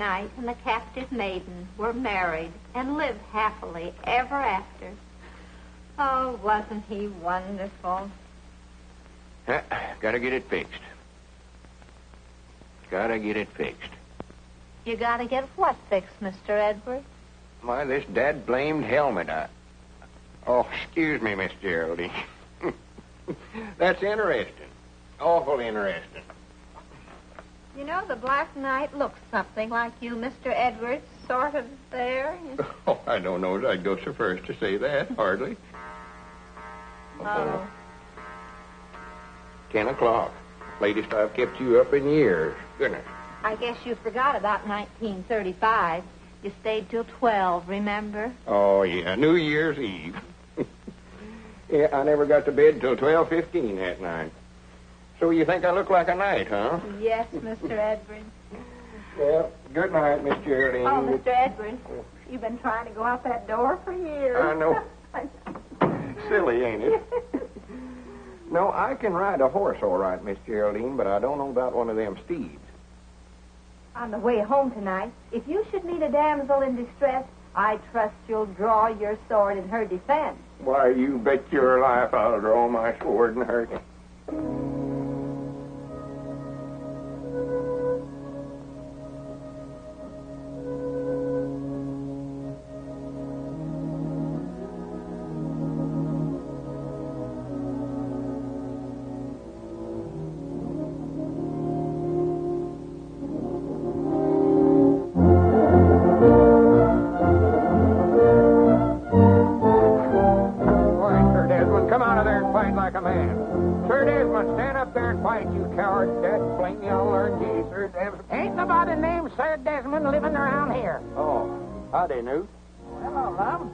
Knight and the captive maiden were married and lived happily ever after. Oh, wasn't he wonderful? Gotta get it fixed. You gotta get what fixed, Mr. Edward? Why, this dad-blamed helmet. Oh, excuse me, Miss Geraldine. That's interesting. Awful interesting. You know, the Black Knight looks something like you, Mr. Edwards, sort of there. Oh, I don't know as I'd go so first to say that, hardly. Oh. 10 o'clock. Latest I've kept you up in years. Goodness. I guess you forgot about 1935. You stayed till 12, remember? Oh, yeah, New Year's Eve. Yeah, I never got to bed till 12:15 that night. So you think I look like a knight, huh? Yes, Mr. Edward. Well, good night, Miss Geraldine. Oh, Mr. Edward, you've been trying to go out that door for years. I know. Silly, ain't it? No, I can ride a horse all right, Miss Geraldine, but I don't know about one of them steeds. On the way home tonight, if you should meet a damsel in distress, I trust you'll draw your sword in her defense. Why, you bet your life I'll draw my sword in her. Howdy, Newt. Hello, Lum.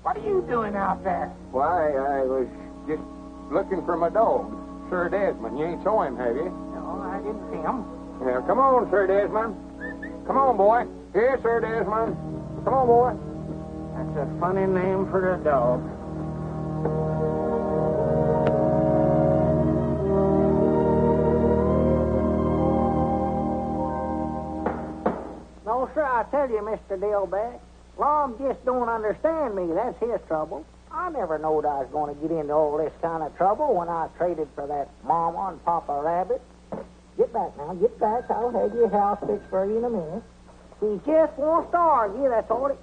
What are you doing out there? Why, I was just looking for my dog, Sir Desmond. You ain't saw him, have you? No, I didn't see him. Well, come on, Sir Desmond. Come on, boy. Here, Sir Desmond. Come on, boy. That's a funny name for a dog. No, sir, I tell you, Mr. Dillback, Lum just don't understand me. That's his trouble. I never knowed I was going to get into all this kind of trouble when I traded for that Mama and Papa Rabbit. Get back now, get back. I'll have your house fixed for you in a minute. He just wants to argue, that's all it...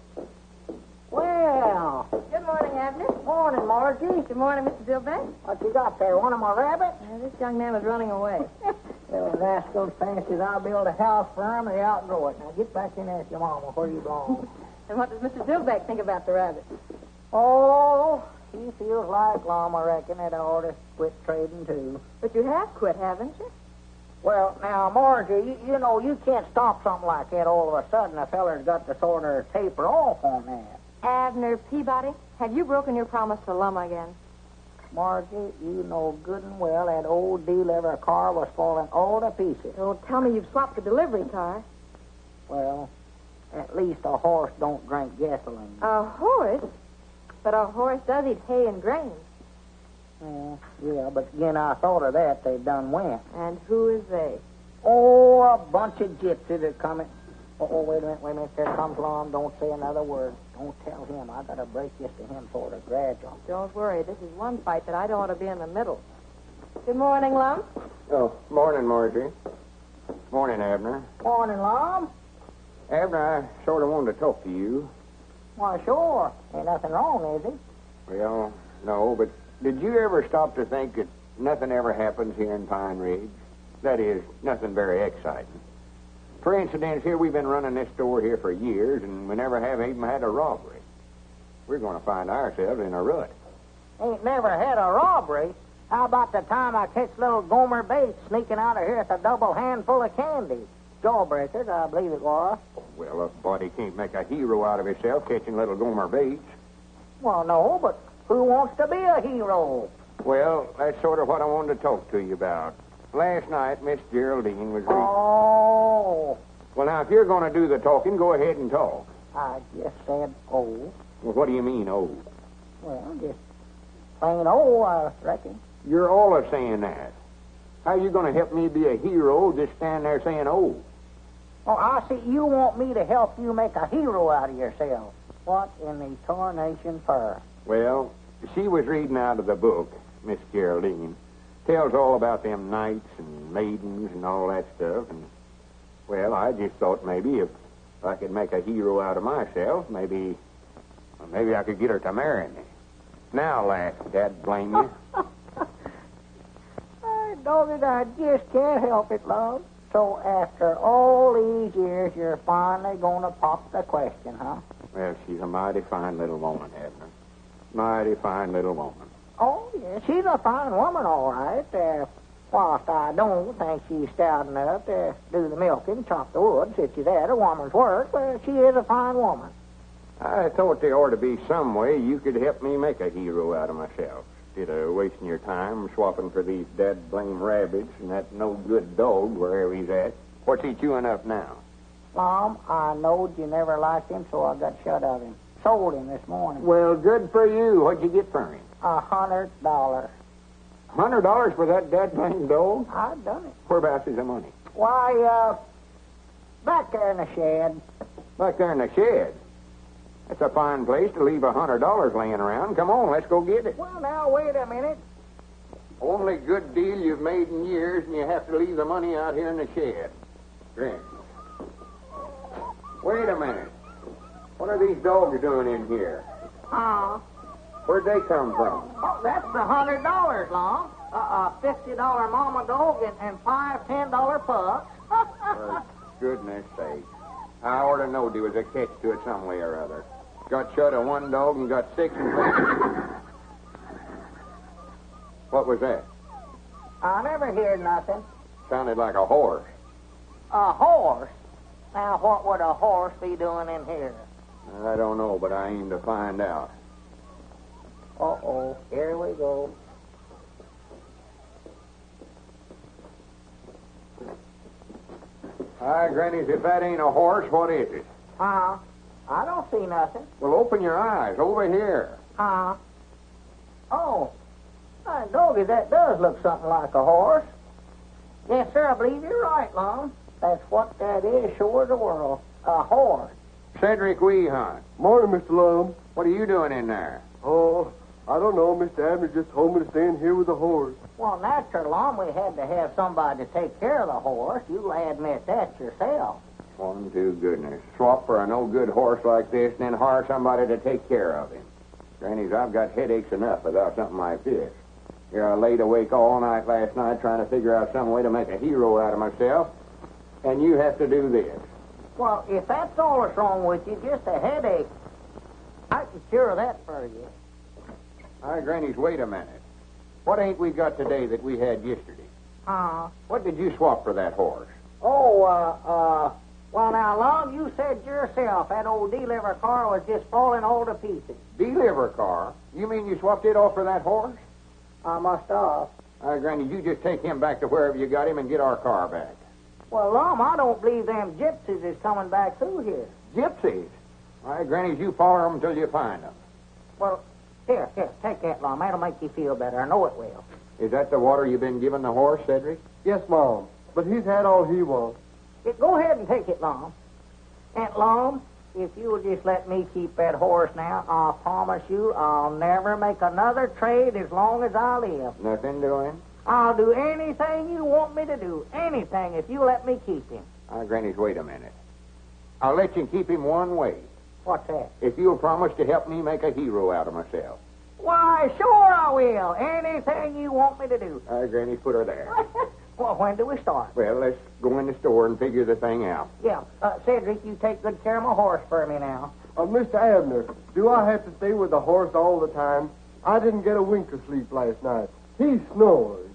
Well... Good morning, Abner. Morning, Margie. Good morning, Mr. Dillback. What you got there, one of my rabbits? This young man was running away. Well, rascals fancies I'll build a house for him, they outgrow it. Now get back in and ask your mama where you belong. And what does Mr. Dillback think about the rabbit? Oh, he feels like Lum, I reckon, that I ought to quit trading, too. But you have quit, haven't you? Well, now, Margie, you know, you can't stop something like that all of a sudden. A feller's got to sort of taper off on that. Abner Peabody, have you broken your promise to Lum again? Margie, you know good and well that old delivery car was falling all to pieces. Don't tell me you've swapped the delivery car. Well, at least a horse don't drink gasoline. A horse? But a horse does eat hay and grain. Yeah, but again, I thought of that. They done went. And who is they? Oh, a bunch of gypsies are coming. Oh, wait a minute. There comes Lum. Don't say another word. Don't tell him. I got to break this to him sort of gradual. Don't worry. This is one fight that I don't want to be in the middle. Good morning, Lum. Oh, morning, Margie. Morning, Abner. Morning, Lum. Abner, I sort of wanted to talk to you. Why, sure. Ain't nothing wrong, is it? Well, no, but did you ever stop to think that nothing ever happens here in Pine Ridge? That is, nothing very exciting. For instance, here we've been running this store here for years, and we never have even had a robbery. We're going to find ourselves in a rut. Ain't never had a robbery? How about the time I catch little Gomer Bates sneaking out of here with a double handful of candy? Jawbreakers, I believe it was. Well, a body can't make a hero out of himself catching little Gomer Bates. Well, no, but who wants to be a hero? Well, that's sort of what I wanted to talk to you about. Last night, Miss Geraldine was... Oh. Well, now, if you're going to do the talking, go ahead and talk. I just said, oh. Well, what do you mean, oh? Well, just plain oh, I reckon. You're all of saying that. How are you going to help me be a hero just stand there saying oh? Oh, I see. You want me to help you make a hero out of yourself. What in the tarnation for? Well, she was reading out of the book, Miss Geraldine. Tells all about them knights and maidens and all that stuff. And, well, I just thought maybe if I could make a hero out of myself, maybe I could get her to marry me. Now, lass, Dad, blame you. Dogged, I just can't help it, love. So after all these years, you're finally going to pop the question, huh? Well, she's a mighty fine little woman, Abner. Mighty fine little woman. Oh, yeah, she's a fine woman, all right. Whilst I don't think she's stout enough to do the milking, chop the wood, such as that, a woman's work, but she is a fine woman. I thought there ought to be some way you could help me make a hero out of myself. Instead of wasting your time swapping for these dad-blame rabbits and that no-good dog wherever he's at. What's he chewing up now? Mom, I knowed you never liked him, so I got shut of him. Sold him this morning. Well, good for you. What'd you get for him? $100. $100 for that dad-blame dog? I've done it. Whereabouts is the money? Why, back there in the shed. Back there in the shed? That's a fine place to leave $100 laying around. Come on, let's go get it. Well, now, wait a minute. Only good deal you've made in years, and you have to leave the money out here in the shed. Grant. Wait a minute. What are these dogs doing in here? Where'd they come from? Oh, that's the $100, Long. A $50 mama dog and $5 $10 pups. For goodness sake. I ought to know there was a catch to it some way or other. Got shot of one dog and got 6 and 5. What was that? I never heard nothing. Sounded like a horse. A horse? Now, what would a horse be doing in here? I don't know, but I aim to find out. Uh-oh, here we go. Hi, Grannies, if that ain't a horse, what is it? I don't see nothing. Well, open your eyes. Over here. Oh, my doggy, that does look something like a horse. Yes, sir, I believe you're right, Lum. That's what that is, sure as the world. A horse. Cedric Weehunt. Morning, Mr. Lum. What are you doing in there? Oh, I don't know. Mr. Abner just told me to stay in here with the horse. Well, naturally, Lum, we had to have somebody to take care of the horse. You'll admit that yourself. One to goodness. Swap for a no-good horse like this and then hire somebody to take care of him. Grannies, I've got headaches enough without something like this. Here, I laid awake all night last night trying to figure out some way to make a hero out of myself, and you have to do this. Well, if that's all that's wrong with you, just a headache, I can cure that for you. Hi, Grannies, wait a minute. What ain't we got today that we had yesterday? What did you swap for that horse? Well, now, Lum, you said yourself that old deliver car was just falling all to pieces. Deliver car? You mean you swapped it off for that horse? I must have. Granny, you just take him back to wherever you got him and get our car back. Well, Lum, I don't believe them gypsies is coming back through here. Gypsies? All right, Granny, you follow them until you find them. Well, here, take that, Lum. That'll make you feel better. I know it will. Is that the water you've been giving the horse, Cedric? Yes, Mom. But he's had all he wants. Go ahead and take it, Lum. And, Lum, if you'll just let me keep that horse now, I'll promise you I'll never make another trade as long as I live. Nothing doing? I'll do anything you want me to do. Anything, if you let me keep him. Grannies, wait a minute. I'll let you keep him one way. What's that? If you'll promise to help me make a hero out of myself. Why, sure I will. Anything you want me to do. Granny, put her there. Well, when do we start? Well, let's go in the store and figure the thing out. Yeah. Cedric, you take good care of my horse for me now. Mr. Abner, do I have to stay with the horse all the time? I didn't get a wink of sleep last night. He snores.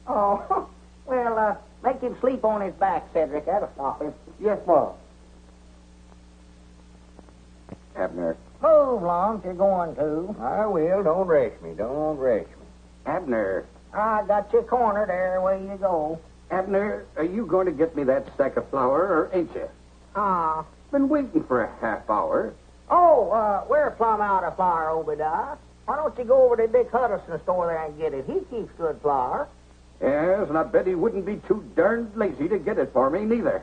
Oh, well, make him sleep on his back, Cedric. That'll stop him. Yes, Mom. Abner. Move, Lum, if you're going to. I will. Don't rush me. Don't rush me. Abner. I got you cornered there. Away you go. Abner, are you going to get me that sack of flour, or ain't you? Been waiting for a half hour. Oh, we're plumb out of flour, Obadiah. Why don't you go over to Dick Huddleston's store there and get it? He keeps good flour. Yes, and I bet he wouldn't be too darned lazy to get it for me, neither.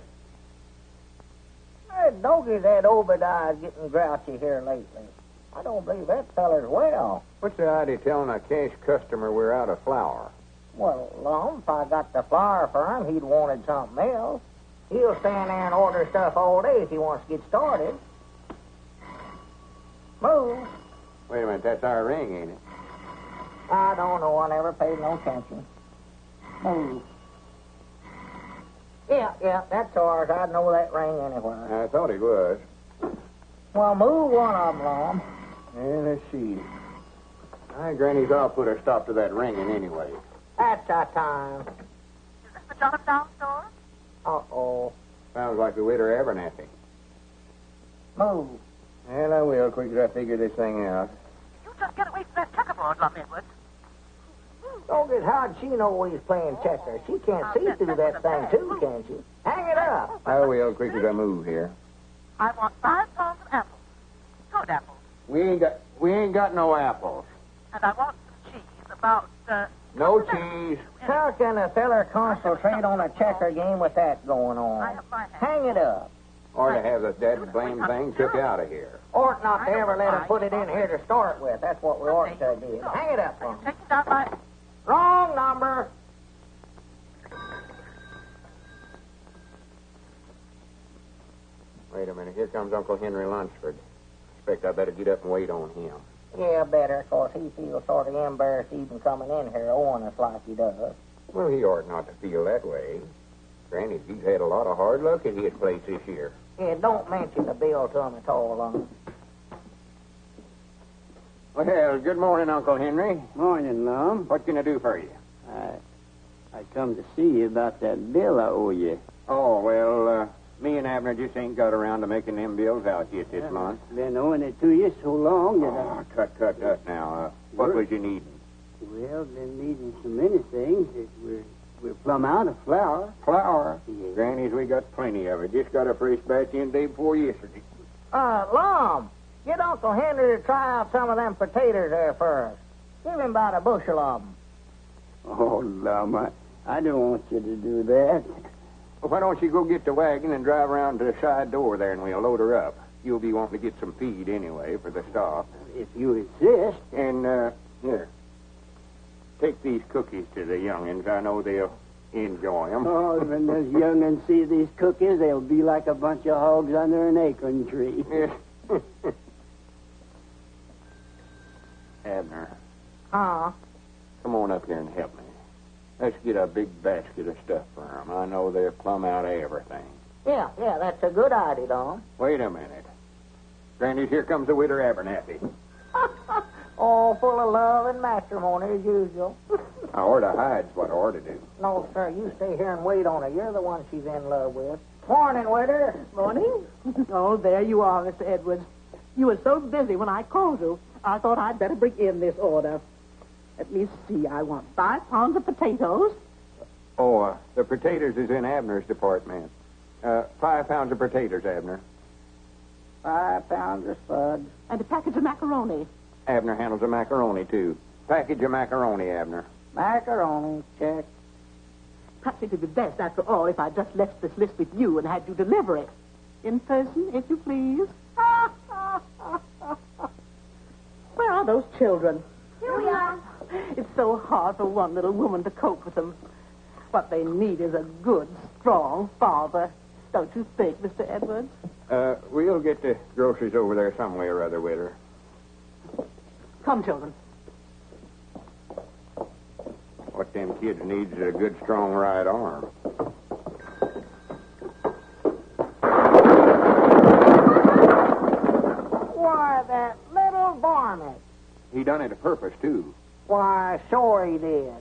Doggy, that Obadiah's getting grouchy here lately. I don't believe that feller's well. What's the idea telling a cash customer we're out of flour? Well, Lum, if I got the flour for him, he'd wanted something else. He'll stand there and order stuff all day if he wants to get started. Move. Wait a minute, that's our ring, ain't it? I don't know. I never paid no attention. Move. Yeah, that's ours. I'd know that ring anywhere. I thought it was. Well, move one of them, Lum. Yeah, let's see. Granny's all put a stop to that ringing anyway. That's our time. Is this the Jonathan store? Uh-oh. Sounds like the widow Abernathy. Move. Well, I will, quick as I figure this thing out. You just get away from that checkerboard, Lum Edwards. Doggy, how'd she know he's playing checkers? She can't see through that thing, too, can she? Hang it up. I will, quick as I move here. I want 5 pounds of apples. Good apples. We ain't got no apples. And I want some cheese, about, No cheese. How can a feller concentrate on a checker game with that going I on? have my hand. Hang it up. Or to have that blame thing took out of here. Ought not to ever let him put it in here to start with. That's what we ought to do. Hang it up, Lum. Take it down my... Wrong number. Wait a minute, here comes Uncle Henry Lunsford. Expect I better get up and wait on him. Yeah, better, 'cause he feels sort of embarrassed even coming in here owing us like he does. Well, he ought not to feel that way. Granny, he's had a lot of hard luck at his place this year. Yeah, don't mention the bill to him at all, Lum. Well, good morning, Uncle Henry. Morning, Lum. What can I do for you? I come to see you about that bill I owe you. Oh, well, me and Abner just ain't got around to making them bills out yet this month. Been owing it to you so long that Oh, cut now. What was you needing? Well, been needing so many things that we're plumb out of flour. Flour. Yeah. Granny's, we got plenty of it. Just got a fresh batch in day before yesterday. Lum, get Uncle Henry to try out some of them potatoes there for us. Give him about a bushel of them. Oh, Lum, I don't want you to do that. Well, why don't you go get the wagon and drive around to the side door there and we'll load her up. You'll be wanting to get some feed anyway for the stock. If you insist. And, here. Take these cookies to the young'uns. I know they'll enjoy them. Oh, when those young'uns see these cookies, they'll be like a bunch of hogs under an acorn tree. Yes. Abner, Huh? come on up here and help me. Let's get a big basket of stuff for them. I know they're plumb out of everything. Yeah, that's a good idea, Lum. Wait a minute. Granny, here comes the widow Abernathy. All full of love and matrimony as usual. I ought to hide's what I ought to do. No, sir, you stay here and wait on her. You're the one she's in love with. Morning, widow. Morning. Oh, there you are, Mr. Edwards. You were so busy when I called you, I thought I'd better bring in this order. Let me see. I want 5 pounds of potatoes. Oh, the potatoes is in Abner's department. 5 pounds of potatoes, Abner. 5 pounds of spuds. And a package of macaroni. Abner handles the macaroni, too. Package of macaroni, Abner. Macaroni, check. Perhaps it would be best, after all, if I just left this list with you and had you deliver it. In person, if you please. Where are those children? Here we are. It's so hard for one little woman to cope with them. What they need is a good, strong father. Don't you think, Mr. Edwards? We'll get the groceries over there some way or other with her. Come, children. What them kids needs is a good, strong right arm. Why, that little varmint. He done it a purpose, too. Why, sure he did.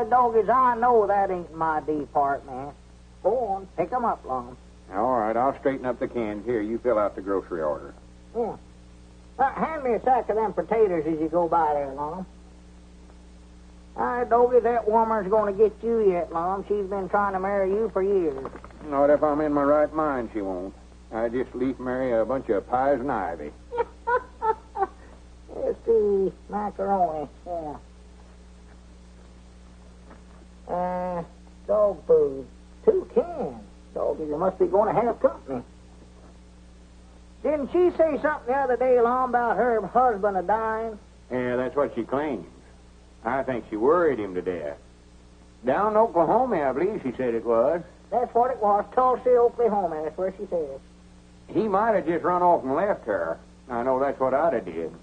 Doggies, I know that ain't my department. Go on, pick 'em up, Lum. All right, I'll straighten up the cans. Here, you fill out the grocery order. Yeah. Hand me a sack of them potatoes as you go by there, Lum. Doggy, that woman's going to get you yet, Lum. She's been trying to marry you for years. Not if I'm in my right mind, she won't. I just leave marry a bunch of pies and ivy. Let's see, macaroni, yeah. Dog food, 2 cans. Doggy, you must be going to have company. Didn't she say something the other day, Lum, about her husband a-dying? Yeah, that's what she claims. I think she worried him to death. Down in Oklahoma, I believe she said it was. That's what it was, Tulsa, Oklahoma. That's where she said. He might have just run off and left her. I know that's what I'd have did.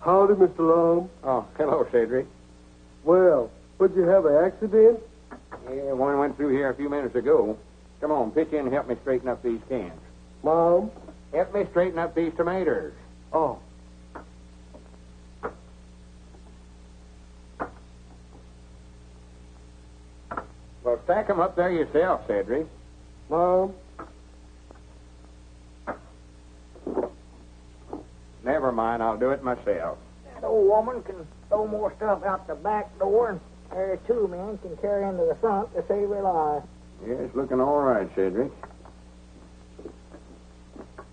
Howdy, Mr. Lum. Oh, hello, Cedric. Well, would you have an accident? Yeah, one went through here a few minutes ago. Come on, pitch in and help me straighten up these cans. Mom? Help me straighten up these tomatoes. Oh. Well, stack them up there yourself, Cedric. Mom? Never mind, I'll do it myself. That old woman can throw more stuff out the back door, and there two men can carry into the front to save her life. Yeah, it's looking all right, Cedric.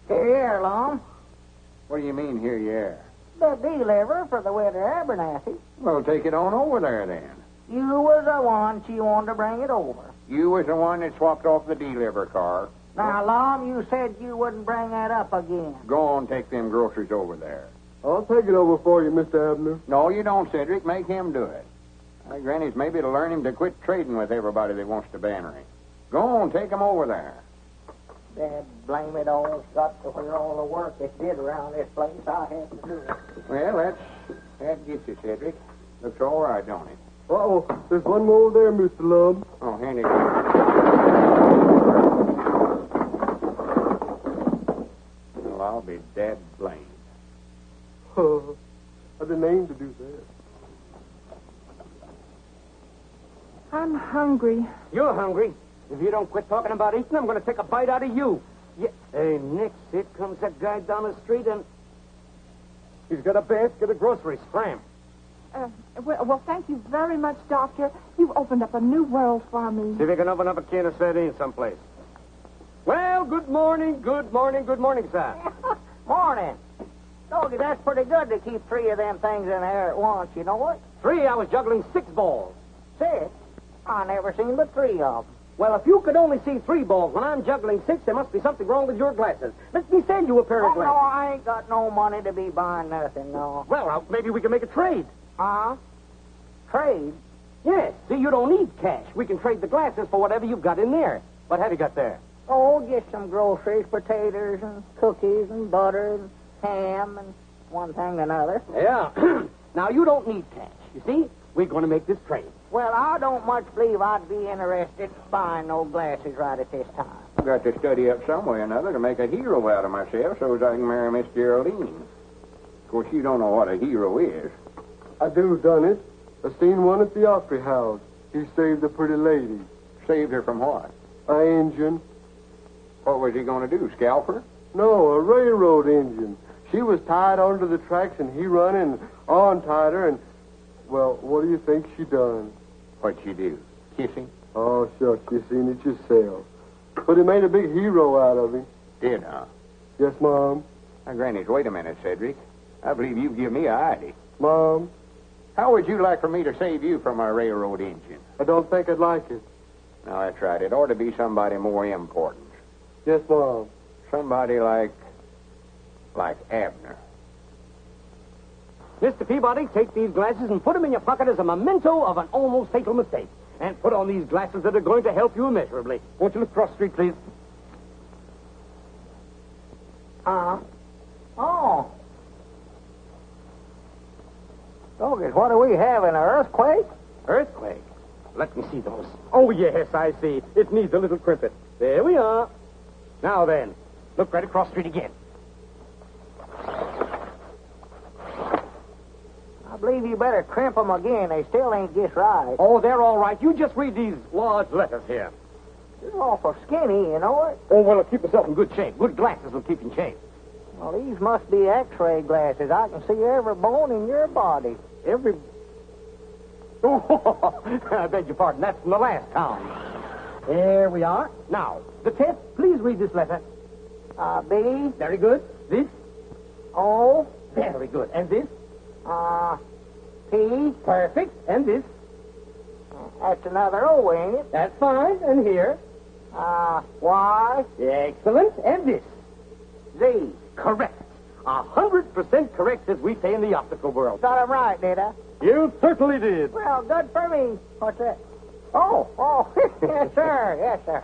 Here, Lum. What do you mean, here you are? The deliver for the winter Abernathy. Well, take it on over there, then. You was the one she wanted to bring it over. You was the one that swapped off the deliver car. Now, Lum, you said you wouldn't bring that up again. Go on, take them groceries over there. I'll take it over for you, Mr. Abner. No, you don't, Cedric. Make him do it. Granny's maybe to learn him to quit trading with everybody that wants to banner him. Go on, take him over there. Dad, blame it all. Got to where all the work is did around this place. I had to do it. Well, that gets you, Cedric. Looks all right, don't it? Uh-oh, there's one more there, Mr. Lum. Oh, hand it. Well, I'll be dead blamed. I didn't aim to do that. I'm hungry. You're hungry. If you don't quit talking about eating, I'm going to take a bite out of you. Yeah. Hey, Nix, here comes that guy down the street, and he's got a basket of groceries. Scram. Well, thank you very much, Doctor. You've opened up a new world for me. See if you can open up a can of sardines someplace. Well, good morning, sir. Morning. Doggy, that's pretty good to keep three of them things in there at once, you know what? 3, I was juggling 6 balls. 6? I never seen but 3 of them. Well, if you could only see 3 balls when I'm juggling 6, there must be something wrong with your glasses. Let me send you a pair of Oh, no, glasses. I ain't got no money to be buying nothing, no. Well, maybe we can make a trade. Huh? Trade? Yes. See, you don't need cash. We can trade the glasses for whatever you've got in there. What have you got there? Oh, just some groceries, potatoes and cookies and butter and ham and one thing and another. Yeah. Now, you don't need cash. You see, we're going to make this trade. Well, I don't much believe I'd be interested in buying no glasses right at this time. I've got to study up some way or another to make a hero out of myself so as I can marry Miss Geraldine. Of course, you don't know what a hero is. I do done it. I seen one at the Opry House. He saved a pretty lady. Saved her from what? A engine. What was he going to do, scalp her? No, a railroad engine. She was tied onto the tracks, and he run and untied her, and, well, what do you think she done? What'd she do? Kiss him? Oh, shucks, you seen it yourself. But he made a big hero out of him. Did, huh? Yes, Mom. Now, Granny, wait a minute, Cedric. I believe you give me a idea. Mom, How would you like for me to save you from a railroad engine? I don't think I'd like it. Now, that's right. It ought to be somebody more important. Yes, Mom. Somebody like Abner. Mr. Peabody, take these glasses and put them in your pocket as a memento of an almost fatal mistake. And put on these glasses that are going to help you immeasurably. Won't you look across the street, please? Oh. Doggett, what do we have, an earthquake? Earthquake? Let me see those. Oh, yes, I see. It needs a little crimpet. There we are. Now then, look right across the street again. I believe you better crimp them again. They still ain't just right. Oh, they're all right. You just read these large letters here. You're awful skinny, you know it? Oh, well, keep yourself in good shape. Good glasses will keep you in shape. Well, these must be X-ray glasses. I can see every bone in your body. Every... Oh, I beg your pardon. That's from the last time. There we are. Now, the test, please read this letter. B. Very good. This? O. Very good. And this? P. Perfect. And this? That's another O, ain't it? That's fine. And here? Y? Excellent. And this? Z. Correct. 100% correct, as we say in the optical world. Got it right, did I? You certainly did. Well, good for me. What's that? Oh, yes, sir. Yes, sir.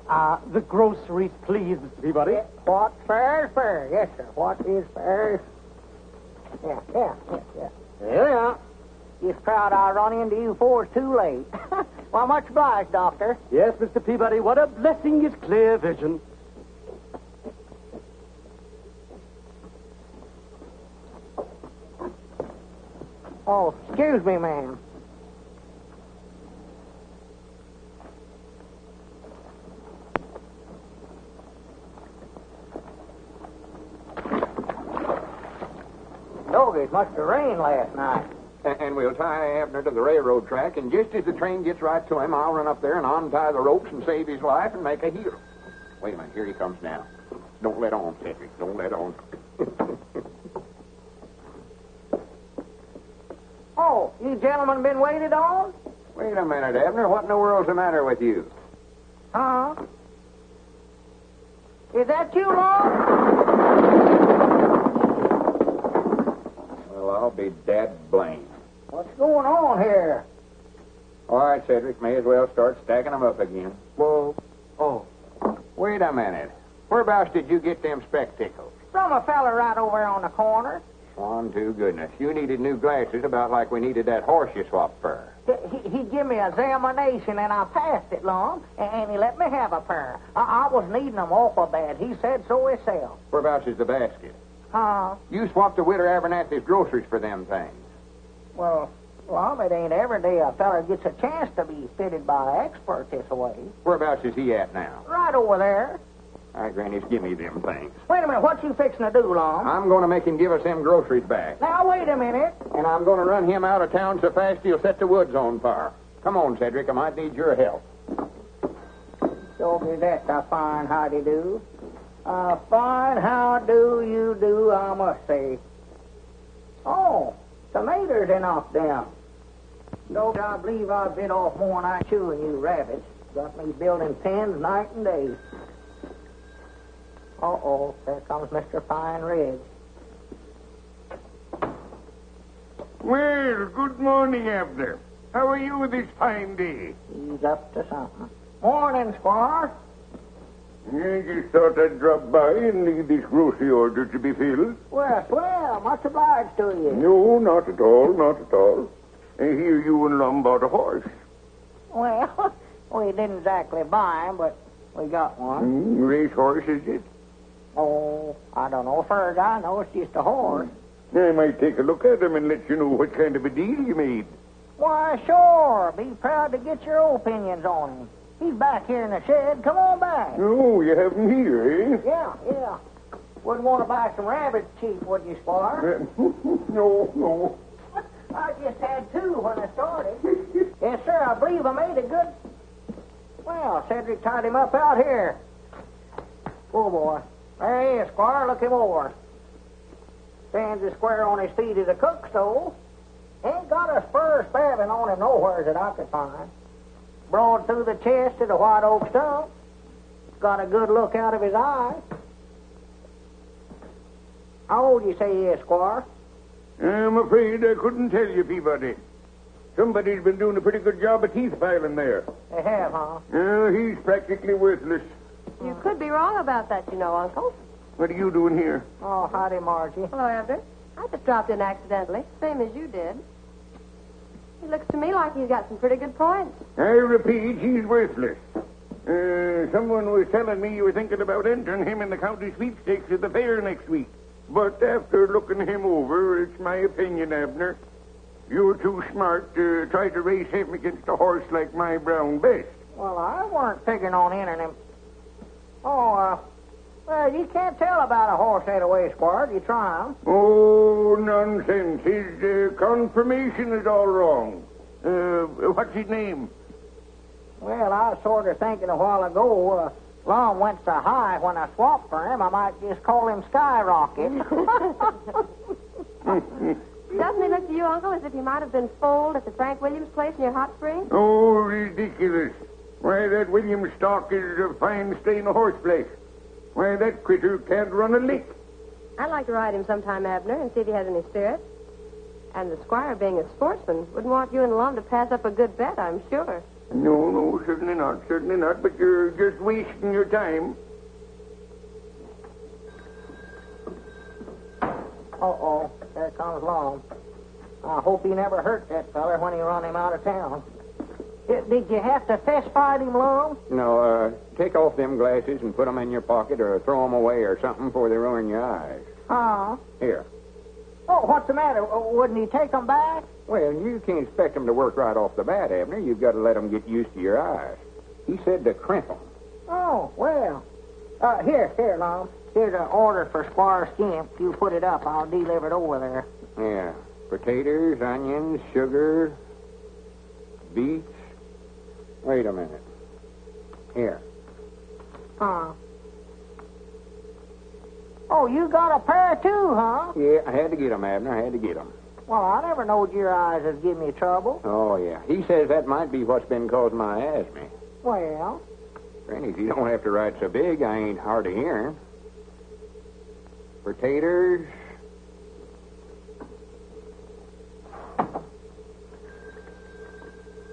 The groceries, please, Mr. Peabody. What's fair is fair. Yes, sir. What is fair is... Yeah. There they are. Just proud I run into you before it's too late. Well, much obliged, Doctor. Yes, Mr. Peabody, what a blessing is clear vision. Oh, excuse me, ma'am. Dog, it must have rained last night. And we'll tie Abner to the railroad track, and just as the train gets right to him, I'll run up there and untie the ropes and save his life and make a hero. Wait a minute, here he comes now. Don't let on, Cedric. Don't let on. Oh, you gentlemen been waited on? Wait a minute, Abner. What in the world's the matter with you? Huh? Is that you, Lord? Well, I'll be dad blamed. What's going on here? All right, Cedric, may as well start stacking them up again. Well, Wait a minute. Whereabouts did you get them spectacles? From a fella right over on the corner. Swan to goodness. You needed new glasses about like we needed that horse you swapped for. He give me an examination, and I passed it, Lum, and he let me have a pair. I was needing them awful bad. He said so himself. Whereabouts is the basket? Huh? You swapped the Widow Abernathy's groceries for them things. Well, Lum, it ain't every day a fella gets a chance to be fitted by an expert this way. Whereabouts is he at now? Right over there. All right, Granny, give me them things. Wait a minute, what you fixing to do, Lum? I'm going to make him give us them groceries back. Now, wait a minute. And I'm going to run him out of town so fast he'll set the woods on fire. Come on, Cedric, I might need your help. So that's a fine howdy-do. A fine how-do you do, I must say. Oh, tomatoes enough them. Though I believe I bit off more than I chew, you rabbits. Got me building pens night and day. Uh-oh, there comes Mr. Pine Ridge. Well, good morning, Abner. How are you this fine day? He's up to something. Morning, Squire. I just thought I'd drop by and leave this grocery order to be filled. Well, much obliged to you. No, not at all, not at all. I hear you and Lum bought a horse. Well, we didn't exactly buy him, but we got one. Race horse, is it? Oh, I don't know. Far as I know, it's just a horse. I might take a look at him and let you know what kind of a deal you made. Why, sure. Be proud to get your opinions on him. He's back here in the shed. Come on back. Oh, you have him here, eh? Yeah. Wouldn't want to buy some rabbits cheap, would you, Squire? No. I just had two when I started. Yes, sir, I believe I made a good... Well, Cedric tied him up out here. Oh, boy. There he is, Squire. Look him over. Stands as square on his feet as a cook stove. Ain't got a spur spabbing on him nowhere that I could find. Broad through the chest to the white oak stump. Got a good look out of his eye. How old you say he is, Squire? I'm afraid I couldn't tell you, Peabody. Somebody's been doing a pretty good job of teeth filing there. They have, huh? He's practically worthless. You could be wrong about that, you know, Uncle. What are you doing here? Oh, howdy, Margie. Hello, Abner. I just dropped in accidentally, same as you did. He looks to me like he's got some pretty good points. I repeat, he's worthless. Someone was telling me you were thinking about entering him in the county sweepstakes at the fair next week. But after looking him over, it's my opinion, Abner, you're too smart to try to race him against a horse like my brown best. Well, I weren't figuring on entering him. Oh, well, you can't tell about a horse that way, Squire. You try him. Oh, nonsense. His confirmation is all wrong. What's his name? Well, I was sort of thinking a while ago, Lum went so high when I swapped for him, I might just call him Skyrocket. Doesn't he look to you, Uncle, as if he might have been foaled at the Frank Williams place near Hot Springs? Oh, ridiculous. Why, that William Stock is a fine stain of horseflesh. Why, that critter can't run a lick. I'd like to ride him sometime, Abner, and see if he has any spirit. And the squire, being a sportsman, wouldn't want you and Lum to pass up a good bet, I'm sure. No, certainly not. But you're just wasting your time. Uh-oh, there comes Lum. I hope he never hurt that feller when he run him out of town. Did you have to fist fight him, Lum? No, take off them glasses and put them in your pocket or throw them away or something before they ruin your eyes. Huh? Here. Oh, what's the matter? Wouldn't he take them back? Well, you can't expect them to work right off the bat, Abner. You've got to let them get used to your eyes. He said to crimp them. Oh, well. Here, Lum. Here's an order for Squire Skimp. You put it up. I'll deliver it over there. Yeah. Potatoes, onions, sugar, beets. Wait a minute. Here. Huh. Oh, you got a pair too, huh? Yeah, I had to get them, Abner. I had to get them. Well, I never knowed your eyes would give me trouble. Oh, yeah. He says that might be what's been causing my asthma. Well? Granny, if you don't have to ride so big, I ain't hard of hearing. Potatoes.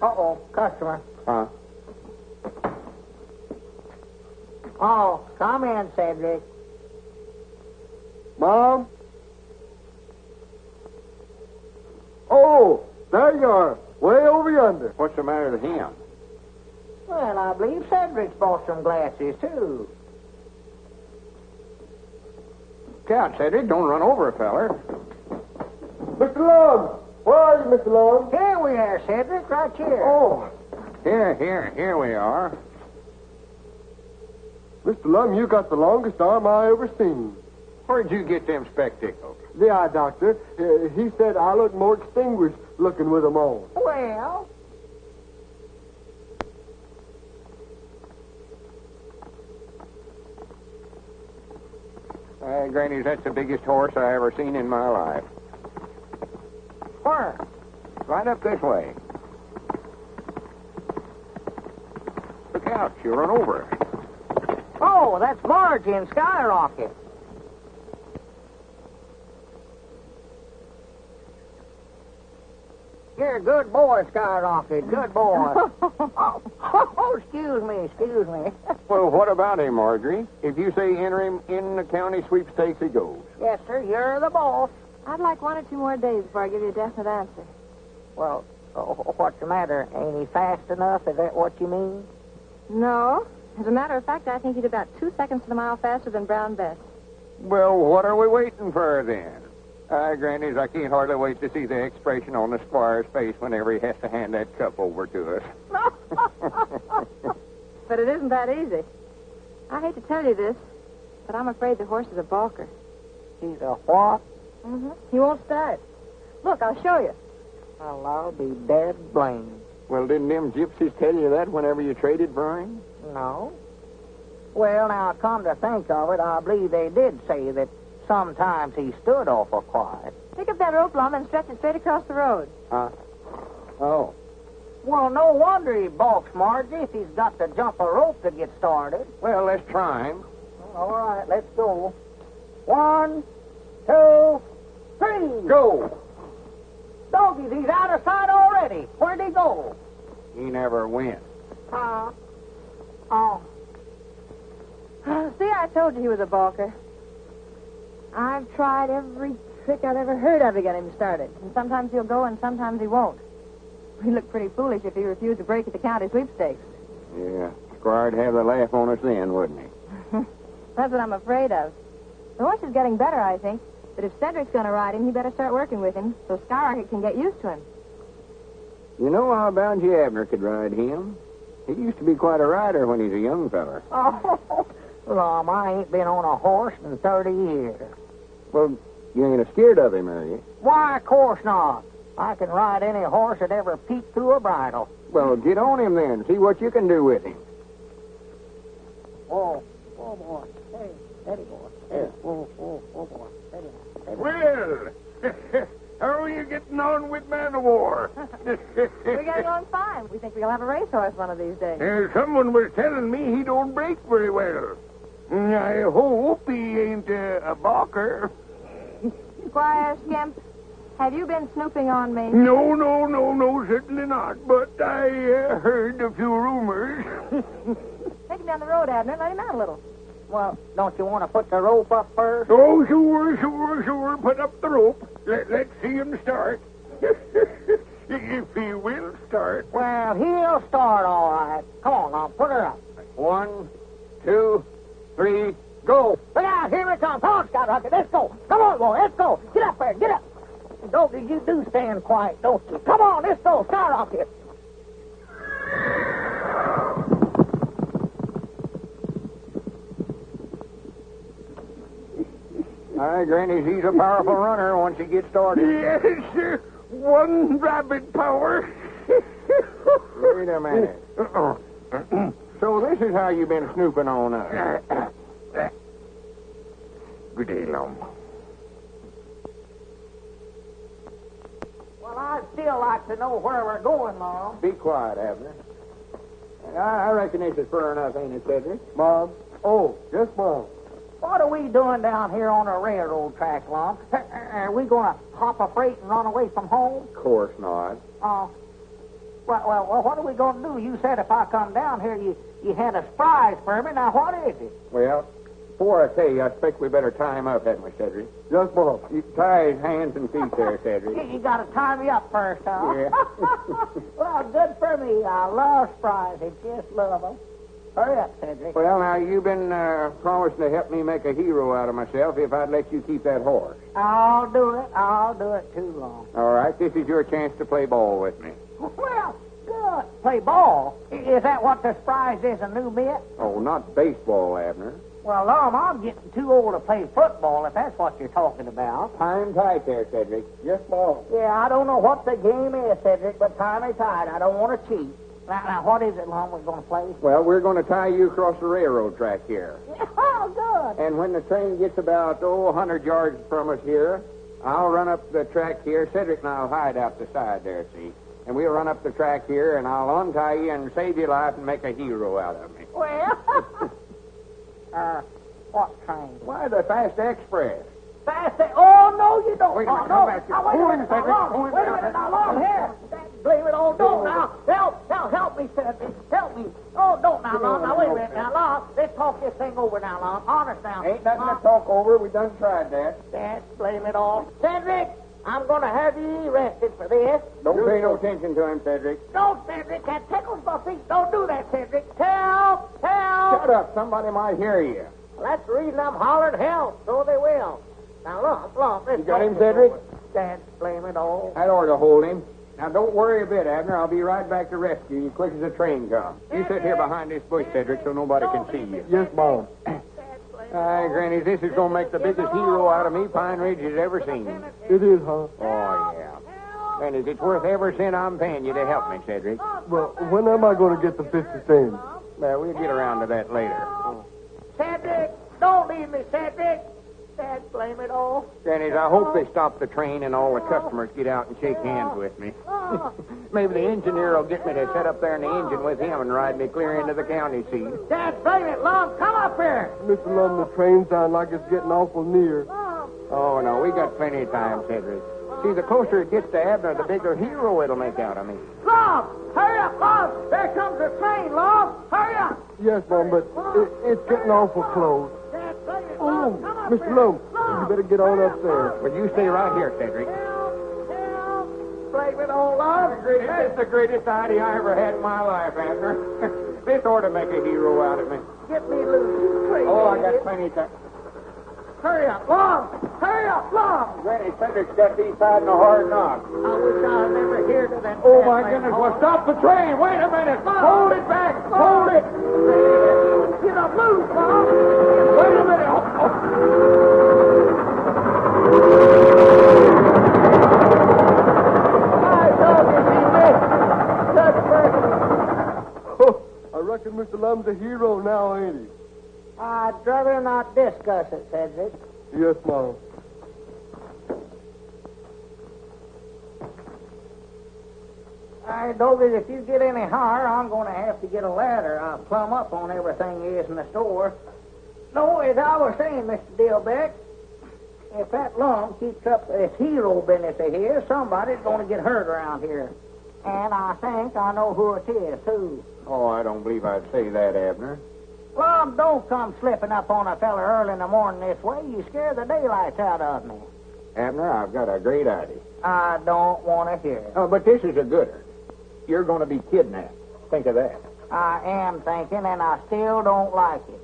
Uh-oh, customer. Huh? Oh, come in, Cedric. Mom? Oh, there you are. Way over yonder. What's the matter with him? Well, I believe Cedric's bought some glasses, too. Count, Cedric. Don't run over a feller. Mr. Lum! Where are you, Mr. Lum? Here we are, Cedric, right here. Oh, Here we are. Mr. Lum, you got the longest arm I ever seen. Where'd you get them spectacles? The eye doctor, he said I look more distinguished looking with them on. Well, Granny, that's the biggest horse I ever seen in my life. where? Right up this way. Look out, she'll run over us. Oh, that's Margie and Skyrocket. You're a good boy, Skyrocket. Good boy. oh, excuse me. Well, what about him, Marjorie? If you say enter him in the county sweepstakes, he goes. Yes, sir, you're the boss. I'd like 1 or 2 more days before I give you a definite answer. Well, what's the matter? Ain't he fast enough? Is that what you mean? No. As a matter of fact, I think he's about 2 seconds to the mile faster than Brown Bess. Well, what are we waiting for then? Grannies, I can't hardly wait to see the expression on the squire's face whenever he has to hand that cup over to us. But it isn't that easy. I hate to tell you this, but I'm afraid the horse is a balker. He's a what? Mm-hmm. He won't start. Look, I'll show you. Well, I'll be dead blamed. Well, didn't them gypsies tell you that whenever you traded for him? No. Well, now, come to think of it, I believe they did say that sometimes he stood awful quiet. Pick up that rope, Lum, and stretch it straight across the road. Huh? Oh. Well, no wonder he balks, Margie, if he's got to jump a rope to get started. Well, let's try him. All right, let's go. 1, 2, 3. Go! Doggies, he's out of sight already. Where'd he go? He never went. Oh. See, I told you he was a balker. I've tried every trick I've ever heard of to get him started. And sometimes he'll go and sometimes he won't. He'd look pretty foolish if he refused to break at the county sweepstakes. Yeah, Squire'd have the laugh on us then, wouldn't he? That's what I'm afraid of. The horse is getting better, I think. But if Cedric's going to ride him, he better start working with him so Skyrocket can get used to him. You know, I'll bound you Abner could ride him. He used to be quite a rider when he's a young feller. Oh, Lum, I ain't been on a horse in 30 years. Well, you ain't scared of him, are you? Why, of course not. I can ride any horse that ever peeked through a bridle. Well, get on him then. See what you can do with him. Oh, boy. Steady, boy. Steady. Oh, boy. Steady. Well, How are you getting on with man of war? We're getting on fine. We think we'll have a racehorse one of these days. Someone was telling me he don't break very well. I hope he ain't a balker. Squire Skimp, have you been snooping on me? No, certainly not. But I heard a few rumors. Take him down the road, Abner. Let him out a little. Well, don't you want to put the rope up first? Oh, sure. Put up the rope. Let's see him start. If he will start. Well, he'll start all right. Come on, now, put her up. 1, 2, 3, go. Look out, here it comes. Come on, Skyrocket, let's go. Come on, boy, let's go. Get up there, get up. Dopey, you do stand quiet, don't you? Come on, let's go, Skyrocket. All right, Granny, he's a powerful runner once he gets started. Yes, sir. One rabbit power. Wait a minute. So this is how you've been snooping on us. Good day, Lum. Well, I'd still like to know where we're going, Mom. Be quiet, Abner. I reckon this is fur enough, ain't it, Cedric? Mom? Oh, yes, Mom. What are we doing down here on the railroad track, Lum? Are we going to hop a freight and run away from home? Of course not. Well, what are we going to do? You said if I come down here, you had a surprise for me. Now, what is it? Well, before I tell you, I expect we better tie him up, hadn't we, Cedric? Yes, Mom. You tie his hands and feet there, Cedric. You got to tie me up first, huh? Yeah. Well, good for me. I love surprises. Just love them. Hurry up, Cedric. Well, now, you've been promising to help me make a hero out of myself if I'd let you keep that horse. I'll do it. I'll do it too long. All right, this is your chance to play ball with me. Well, good. Play ball? Is that what the surprise is, a new mitt? Oh, not baseball, Abner. Well, Lum, I'm getting too old to play football, if that's what you're talking about. Tie him tight there, Cedric. Yes, Mom. Yeah, I don't know what the game is, Cedric, but tie me tight. I don't want to cheat. Now, what is it, Lum, we're going to play? Well, we're going to tie you across the railroad track here. Oh, good. And when the train gets about, 100 yards from us here, I'll run up the track here. Cedric and I'll hide out the side there, see? And we'll run up the track here, and I'll untie you and save your life and make a hero out of me. Well, what train? Why, the Fast Express. Fast? Oh, no, you don't. Wait a minute, no. come back here. Now, wait a Hold minute, him, Cedric. now, Hold him wait a down. minute, now, Lum, here. Blame it all. Don't now. Help me, Cedric. Help me. Oh, don't now, Lum. Now, wait a minute. Now, Lum, let's talk this thing over now, Lum. Honest now. Ain't nothing to talk over. We done tried that. Dad, blame it all. Cedric, I'm going to have you arrested for this. Don't pay no attention to him, Cedric. Don't, Cedric. That tickles my feet. Don't do that, Cedric. Help! Shut up. Somebody might hear you. That's the reason I'm hollering help. So they will. Now, Lum, let's You got talk him, this Cedric? over. Dad, blame it all. That ought to hold him. Now, don't worry a bit, Abner. I'll be right back to rescue you quick as the train comes. You sit here behind this bush, Cedric, so nobody can see you. Yes, Mom. Aye, Granny, this is going to make the biggest hero out of me Pine Ridge has ever seen. It is, huh? Oh, yeah. Granny, it's worth every cent I'm paying you to help me, Cedric. Well, when am I going to get the 50 cents? Well, we'll get around to that later. Cedric, don't leave me, Cedric. Dad, blame it all. Granny, I hope they stop the train and all the customers get out and shake hands with me. Maybe the engineer will get me to sit up there in the engine with him and ride me clear into the county seat. Dad, blame it, Lum. Come up here. Mr. Lum, the train sounds like it's getting awful near. Oh, no, we got plenty of time, Cedric. See, the closer it gets to Abner, the bigger hero it'll make out of me. Lum, hurry up, Lum. There comes the train, Lum. Hurry up. Yes, Mom, but it's getting awful close. Dad, blame it, Oh, Lum. Come up Mr. here. Lum, you better get on up there. Well, you stay right here, Cedric. Help. Blame it all, Lum. It's the greatest idea I ever had in my life, Abner. This ought to make a hero out of me. Get me loose, you crazy Oh, I got idiot. plenty of time. Hurry up, Lum. Hurry up, Lum. Granny, Cedric's got these tied in a hard knot. I wish I had never heard of that. Oh, my goodness. Well, stop the train. Wait a minute. Hold it back. Hold it. Get up loose, Lum. Wait a minute. My dog is in me. Such mercy. Oh, I reckon Mr. Lum's a hero now, ain't he? I'd rather not discuss it, Cedric. Yes, Mom. I Doggies, if you get any higher, I'm going to have to get a ladder. I'll plumb up on everything is in the store. No, as I was saying, Mr. Dillbeck, if that Lum keeps up this hero business of his, somebody's going to get hurt around here. And I think I know who it is, too. Oh, I don't believe I'd say that, Abner. Lum, don't come slipping up on a fella early in the morning this way. You scare the daylights out of me. Abner, I've got a great idea. I don't want to hear it. Oh, but this is a gooder. You're going to be kidnapped. Think of that. I am thinking, and I still don't like it.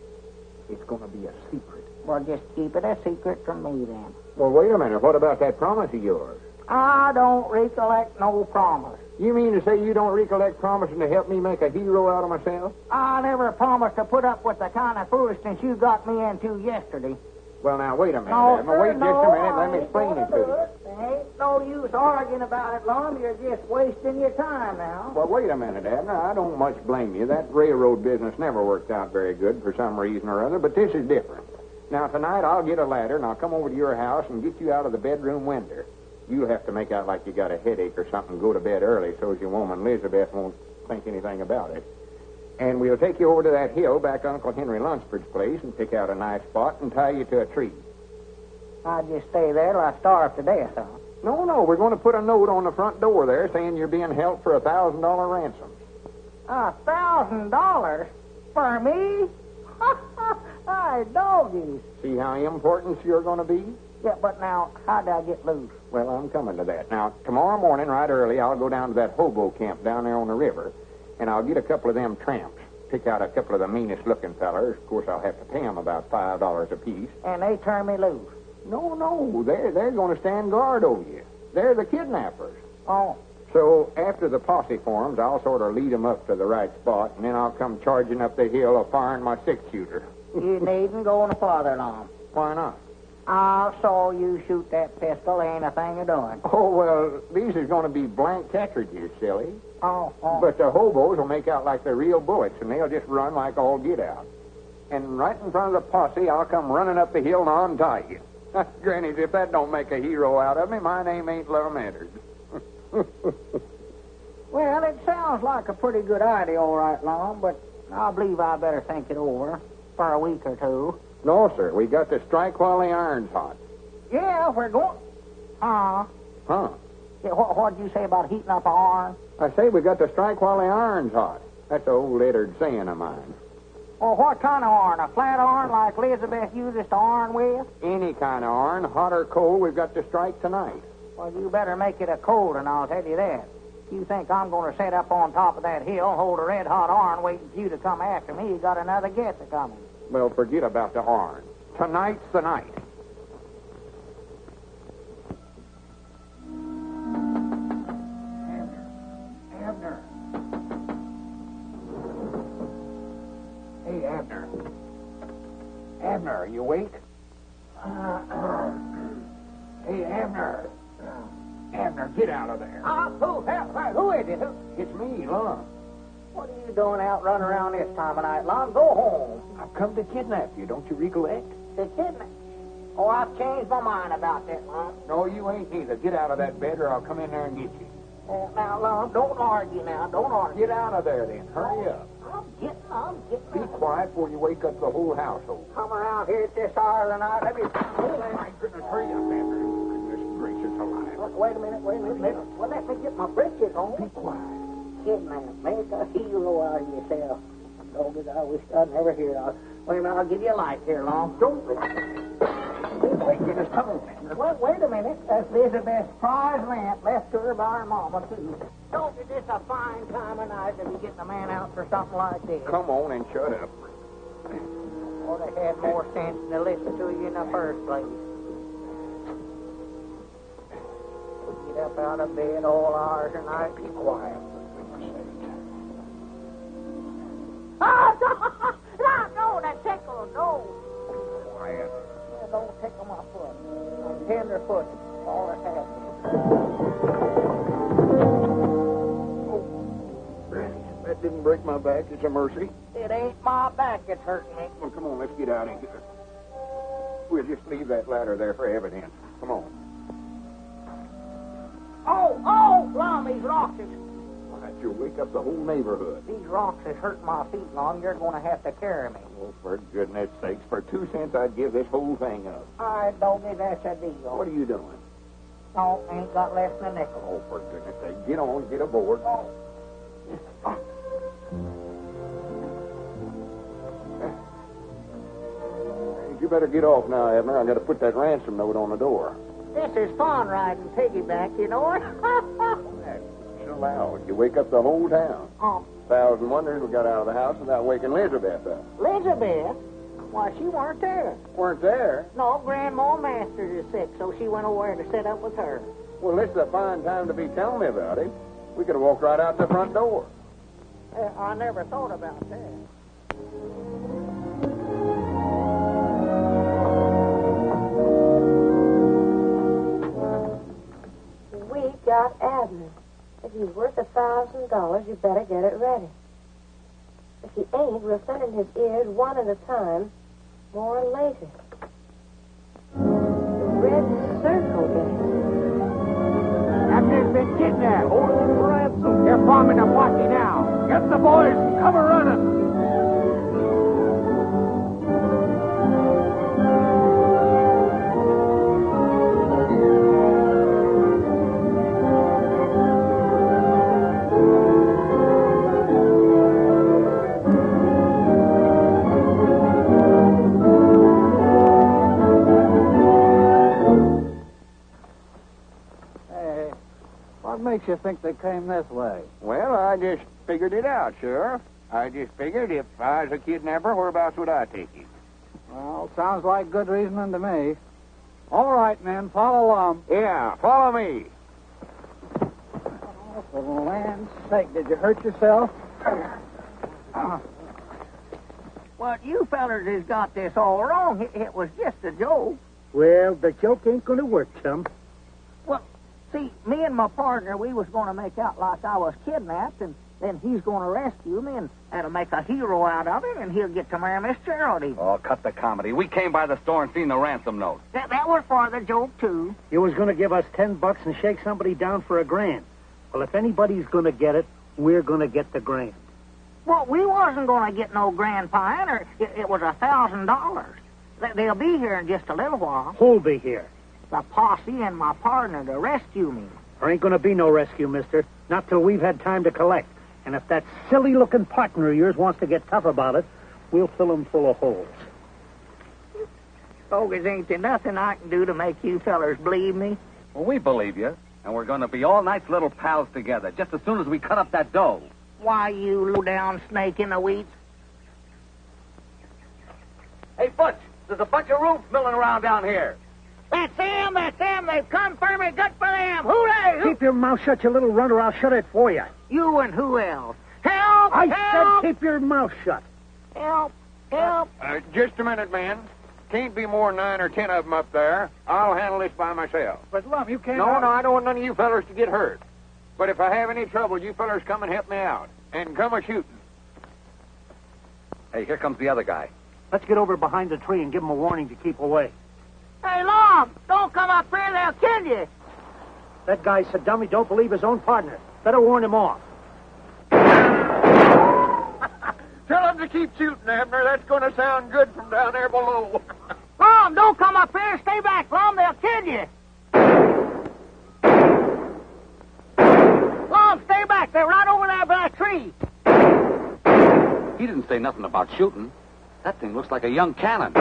It's going to be a secret. Well, just keep it a secret from me, then. Well, wait a minute. What about that promise of yours? I don't recollect no promise. You mean to say you don't recollect promising to help me make a hero out of myself? I never promised to put up with the kind of foolishness you got me into yesterday. Well, now, wait a minute, No, Abner. Wait just a minute. Let me explain it to you. There ain't no use arguing about it, Lum. You're just wasting your time now. Well, wait a minute, Abner. I don't much blame you. That railroad business never worked out very good for some reason or other, but this is different. Now, tonight I'll get a ladder, and I'll come over to your house and get you out of the bedroom window. You'll have to make out like you got a headache or something and go to bed early so as your woman Elizabeth won't think anything about it. And we'll take you over to that hill back Uncle Henry Lunsford's place and pick out a nice spot and tie you to a tree. I'd just stay there till I starve to death, huh? No, we're going to put a note on the front door there saying you're being held for $1,000 ransom. $1,000? For me? Hi, doggies. See how important you're going to be? Yeah, but now, how'd I get loose? Well, I'm coming to that. Now, tomorrow morning, right early, I'll go down to that hobo camp down there on the river, and I'll get a couple of them tramps. Pick out a couple of the meanest-looking fellers. Of course, I'll have to pay them about $5 apiece. And they turn me loose? No, they're going to stand guard over you. They're the kidnappers. Oh. So, after the posse forms, I'll sort of lead them up to the right spot, and then I'll come charging up the hill firing my six-shooter. You needn't go no farther, Lum. Why not? I saw you shoot that pistol. Ain't a thing of doing. Oh, well, these is going to be blank cartridges, silly. Oh. But the hobos will make out like they're real bullets, and they'll just run like all get out. And right in front of the posse, I'll come running up the hill and untie you. Grannies, if that don't make a hero out of me, my name ain't Lum and Abner. Well, it sounds like a pretty good idea, all right, Lum, but I believe I better think it over for a week or two. No, sir. We got to strike while the iron's hot. Yeah, we're going... Huh? Yeah, what'd you say about heating up an iron? I say we got to strike while the iron's hot. That's an old lettered saying of mine. Well, what kind of iron? A flat iron like Elizabeth uses to iron with? Any kind of iron, hot or cold, we've got to strike tonight. Well, you better make it a cold one, I'll tell you that. If you think I'm going to sit up on top of that hill, hold a red-hot iron waiting for you to come after me, you got another guess a-coming. Well, forget about the iron. Tonight's the night. Abner. Hey, Abner. Abner, are you awake? Hey, Abner. Abner, get out of there. Who is it? It's me, Lum. What are you doing out running around this time of night, Lum? Go home. I've come to kidnap you, don't you recollect? To kidnap? Oh, I've changed my mind about that, Lum. No, you ain't neither. Get out of that bed or I'll come in there and get you. Now, Lum, don't argue now. Don't argue. Get out of there, then. Hurry up. I'm getting. Be quiet before you wake up the whole household. Come around here at this hour of the night. Let me... My goodness, hurry up, Abner. Goodness gracious alive. Wait a minute. Well, let me get my britches on. Be quiet. Kidnap. Make a hero out of yourself. Doggies, I wish I'd never hear of. Wait a minute, I'll give you a light here, Lum. Don't. My goodness, come on, Abner. Well, wait a minute. That's Elizabeth's prize lamp left to her by her mama, too. Don't is this a fine time of night to be getting a man out for something like this? Come on and shut up. Ought to have more sense than to listen to you in the first place. Get up out of bed all hours of night. Be quiet, for goodness sake. No, that tickle, no. Quiet. Yeah, don't tickle my foot. I'm tender foot. All that's happening. Oh, Granny, that didn't break my back. It's a mercy. It ain't my back that's hurting me. Well, come on, let's get out of here. We'll just leave that ladder there for evidence. Come on. Oh, Lum, he's lost it. You'll wake up the whole neighborhood. These rocks is hurting my feet, Lum. You're going to have to carry me. Oh, for goodness sakes, for 2 cents I'd give this whole thing up. All right, Doggy, that's a deal. What are you doing? No, ain't got less than a nickel. Oh, for goodness sake, get on, get aboard. Oh. You better get off now, Abner. I got to put that ransom note on the door. This is fun riding piggyback, you know it? So loud. You wake up the whole town. Oh. 1,000 wonders we got out of the house without waking Elizabeth up. Elizabeth? Why, she weren't there. Weren't there? No, Grandma Masters is sick, so she went over to sit up with her. Well, this is a fine time to be telling me about it. We could have walked right out the front door. I never thought about that. We got Abner. If he's worth $1,000, you better get it ready. If he ain't, we'll send him his ears one at a time, more later. The red circle gang. Abner's been kidnapped. Hold him for ransom. They're forming a posse now. Get the boys and come running. Makes you think they came this way? Well, I just figured it out, Sheriff. I just figured if I was a kidnapper, whereabouts would I take him? Well, sounds like good reasoning to me. All right, men, follow along. Yeah, follow me. Oh, for the land's sake, did you hurt yourself? Well, you fellers has got this all wrong. It was just a joke. Well, the joke ain't going to work, chum. Well, see, me and my partner, we was going to make out like I was kidnapped, and then he's going to rescue me, and that'll make a hero out of him, and he'll get to marry Miss Geraldine. Oh, cut the comedy. We came by the store and seen the ransom note. That was for the joke, too. You was going to give us $10 and shake somebody down for $1,000. Well, if anybody's going to get it, we're going to get the $1,000. Well, we wasn't going to get no grand pioneer. It was $1,000. They'll be here in just a little while. Who'll be here? The posse and my partner to rescue me. There ain't going to be no rescue, mister. Not till we've had time to collect. And if that silly-looking partner of yours wants to get tough about it, we'll fill him full of holes. Bogus, ain't there nothing I can do to make you fellers believe me? Well, we believe you. And we're going to be all nice little pals together, just as soon as we cut up that dough. Why, you low-down snake in the weeds? Hey, Butch, there's a bunch of roots milling around down here. That's them. They've come for me. Good for them. Hooray! Keep your mouth shut, you little runner. I'll shut it for you. You and who else? Help! I help! said keep your mouth shut. Help! Just a minute, man. Can't be more than 9 or 10 of them up there. I'll handle this by myself. But, Lum, you can't... No, I don't want none of you fellers to get hurt. But if I have any trouble, you fellers come and help me out. And come a-shooting. Hey, here comes the other guy. Let's get over behind the tree and give him a warning to keep away. Hey, Lum, don't come up here. They'll kill you. That guy's a dummy. Don't believe his own partner. Better warn him off. Tell him to keep shooting, Abner. That's going to sound good from down there below. Lum, don't come up here. Stay back, Lum. They'll kill you. Lum, stay back. They're right over there by that tree. He didn't say nothing about shooting. That thing looks like a young cannon.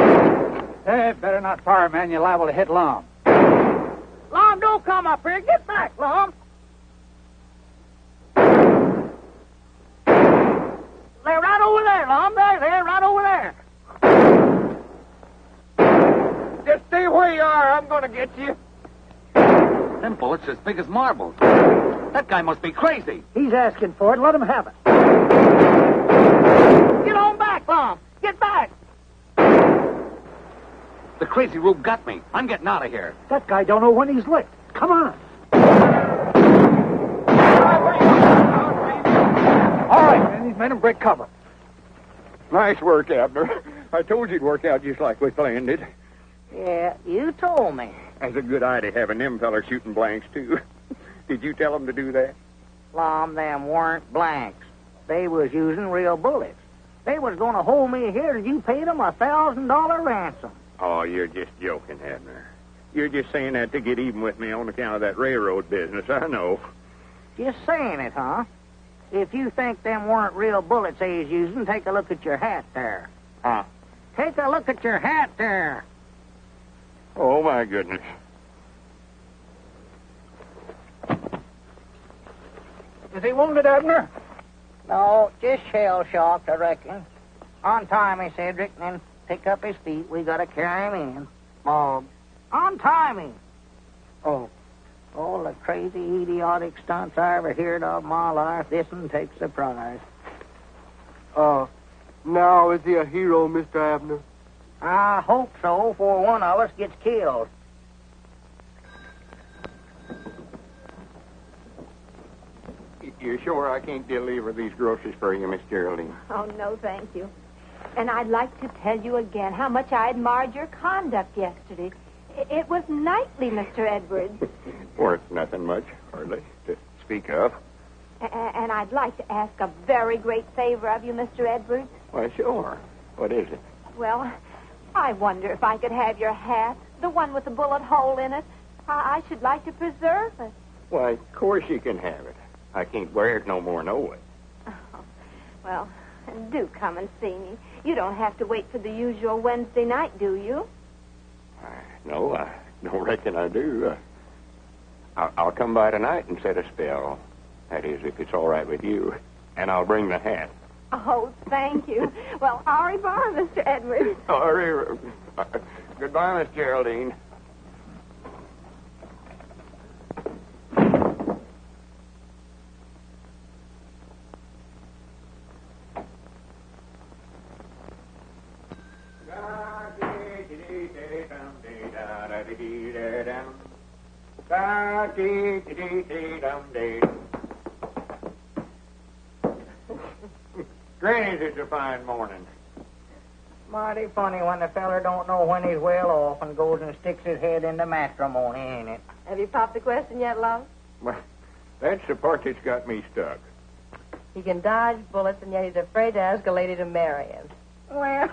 Hey, better not fire, man. You're liable to hit Lum. Lum, don't come up here. Get back, Lum. They're right over there, Lum. They're right over there. Just stay where you are. I'm going to get you. Them bullets are as big as marbles. That guy must be crazy. He's asking for it. Let him have it. Get on back, Lum. Get back. The crazy rube got me. I'm getting out of here. That guy don't know when he's licked. Come on. All right, man. These men will break cover. Nice work, Abner. I told you it'd work out just like we planned it. Yeah, you told me. That's a good idea, having them fellas shooting blanks, too. Did you tell them to do that? Lum, them weren't blanks. They was using real bullets. They was going to hold me here till you paid them $1,000 ransom. Oh, you're just joking, Abner. You're just saying that to get even with me on account of that railroad business, I know. Just saying it, huh? If you think them weren't real bullets they was using, take a look at your hat there. Huh? Take a look at your hat there. Oh, my goodness. Is he wounded, Abner? No, just shell-shocked, I reckon. Untie me, Cedric, and then pick up his feet. We gotta carry him in. Mom. Untie me. Oh. All the crazy, idiotic stunts I ever heard of in my life, this one takes the prize. Now is he a hero, Mr. Abner? I hope so, before one of us gets killed. You sure I can't deliver these groceries for you, Miss Geraldine? Oh, no, thank you. And I'd like to tell you again how much I admired your conduct yesterday. It was knightly, Mr. Edwards. Worth nothing much, hardly, to speak of. And I'd like to ask a very great favor of you, Mr. Edwards. Why, sure. What is it? Well, I wonder if I could have your hat, the one with the bullet hole in it. I should like to preserve it. Why, of course you can have it. I can't wear it no more, no way. Oh, well, do come and see me. You don't have to wait for the usual Wednesday night, do you? No, I don't reckon I do. I'll come by tonight and set a spell. That is, if it's all right with you. And I'll bring the hat. Oh, thank you. Well, au revoir, Mr. Edwards. Goodbye, Miss Geraldine. Granny's, it's a fine morning. Mighty funny when the feller don't know when he's well off and goes and sticks his head into matrimony, ain't it? Have you popped the question yet, Lum? Well, that's the part that's got me stuck. He can dodge bullets, and yet he's afraid to ask a lady to marry him. Well,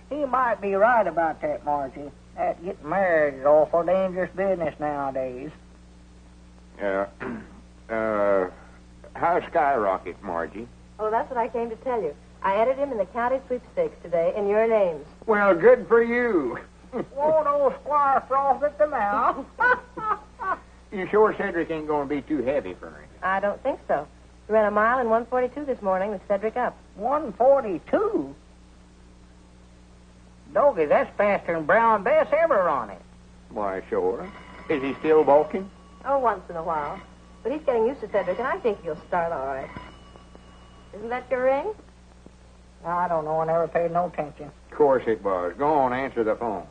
he might be right about that, Margie. That getting married is awful dangerous business nowadays. How's Skyrocket, Margie? Oh, that's what I came to tell you. I entered him in the county sweepstakes today in your names. Well, good for you. Won't old Squire froth at the mouth? You sure Cedric ain't going to be too heavy for him? I don't think so. He ran a mile in 1:42 this morning with Cedric up. 1:42? Doggy, that's faster than Brown Bess ever run it. Why, sure. Is he still balking? Oh, once in a while. But he's getting used to Cedric, and I think he'll start all right. Isn't that your ring? I don't know. I never paid no attention. Of course it was. Go on, answer the phone.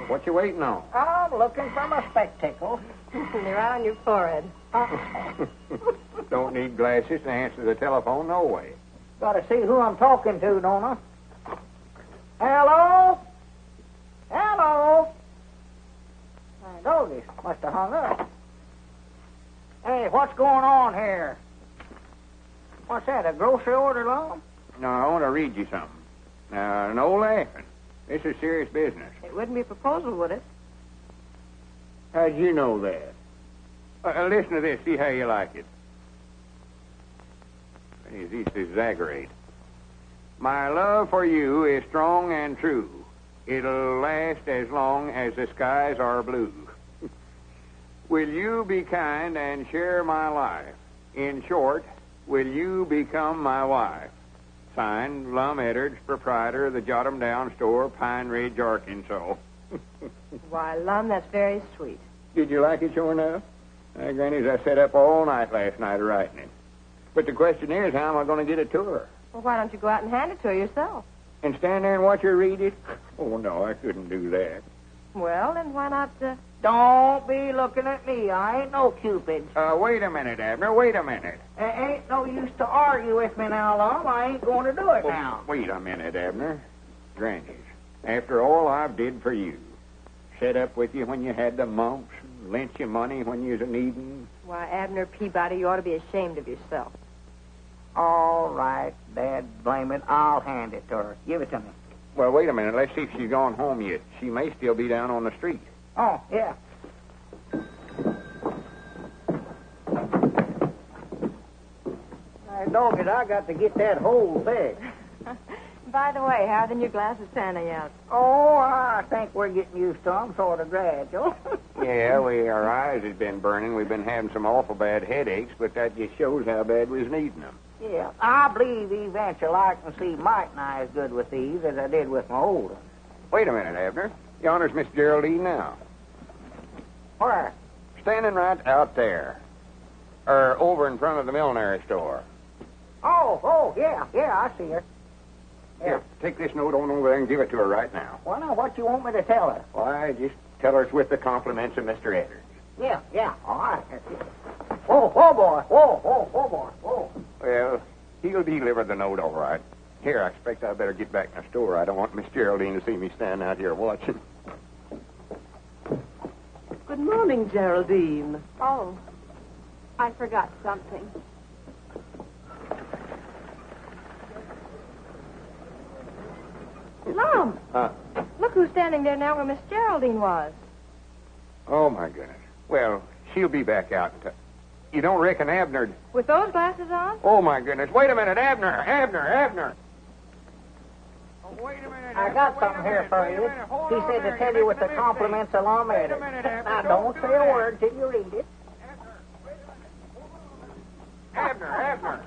What you waiting on? I'm looking for my spectacles. They're right on your forehead. Don't need glasses to answer the telephone, no way. Gotta see who I'm talking to, don't I? Hello? Hello? My doggies must have hung up. Hey, what's going on here? What's that, a grocery order, Lum? No, I want to read you something. Now, no laughing. This is serious business. It wouldn't be a proposal, would it? How'd you know that? Listen to this. See how you like it. He's used to exaggerate. My love for you is strong and true. It'll last as long as the skies are blue. Will you be kind and share my life? In short, will you become my wife? Signed, Lum Edwards, proprietor of the Jot 'em Down store, Pine Ridge, Arkansas. Why, Lum, that's very sweet. Did you like it sure enough? Granny's, I sat up all night last night writing it. But the question is, how am I going to get it to her? Well, why don't you go out and hand it to her yourself? And stand there and watch her read it? Oh, no, I couldn't do that. Well, then why not... Don't be looking at me. I ain't no Cupid. Wait a minute, Abner. Wait a minute. Ain't no use to argue with me now, Lum. I ain't going to do it now. Wait a minute, Abner. Granny's, after all I've did for you, set up with you when you had the mumps, lent you money when you was a-needing. Why, Abner Peabody, you ought to be ashamed of yourself. All right, Dad, blame it. I'll hand it to her. Give it to me. Well, wait a minute. Let's see if she's gone home yet. She may still be down on the street. Oh, yeah. Hey, dogged, I got to get that whole thing. By the way, how are the new glasses panning out? Oh, I think we're getting used to them, sort of gradual. Yeah, our eyes has been burning. We've been having some awful bad headaches, but that just shows how bad we was needing them. Yeah, I believe eventually I can see Mike and I as good with these as I did with my old ones. Wait a minute, Abner. Yonder's Miss Geraldine now. Where? Standing right out there. Or over in front of the millinery store. Oh, yeah, I see her. Yeah. Here, take this note on over there and give it to her right now. Well, now, what you want me to tell her? Why, just tell her it's with the compliments of Mr. Edwards. Yeah, all right. Whoa, boy. Whoa. Well, he'll deliver the note all right. Here, I expect I better get back in the store. I don't want Miss Geraldine to see me stand out here watching. Good morning, Geraldine. Oh, I forgot something. Lum! Look who's standing there now where Miss Geraldine was. Oh, my goodness. Well, she'll be back out in You don't reckon Abner... With those glasses on? Oh, my goodness. Wait a minute, Abner. Oh, wait a minute. I got something here for you. He said to tell you with the compliments of Lum and Abner. Now, don't say a word till you read it. Abner.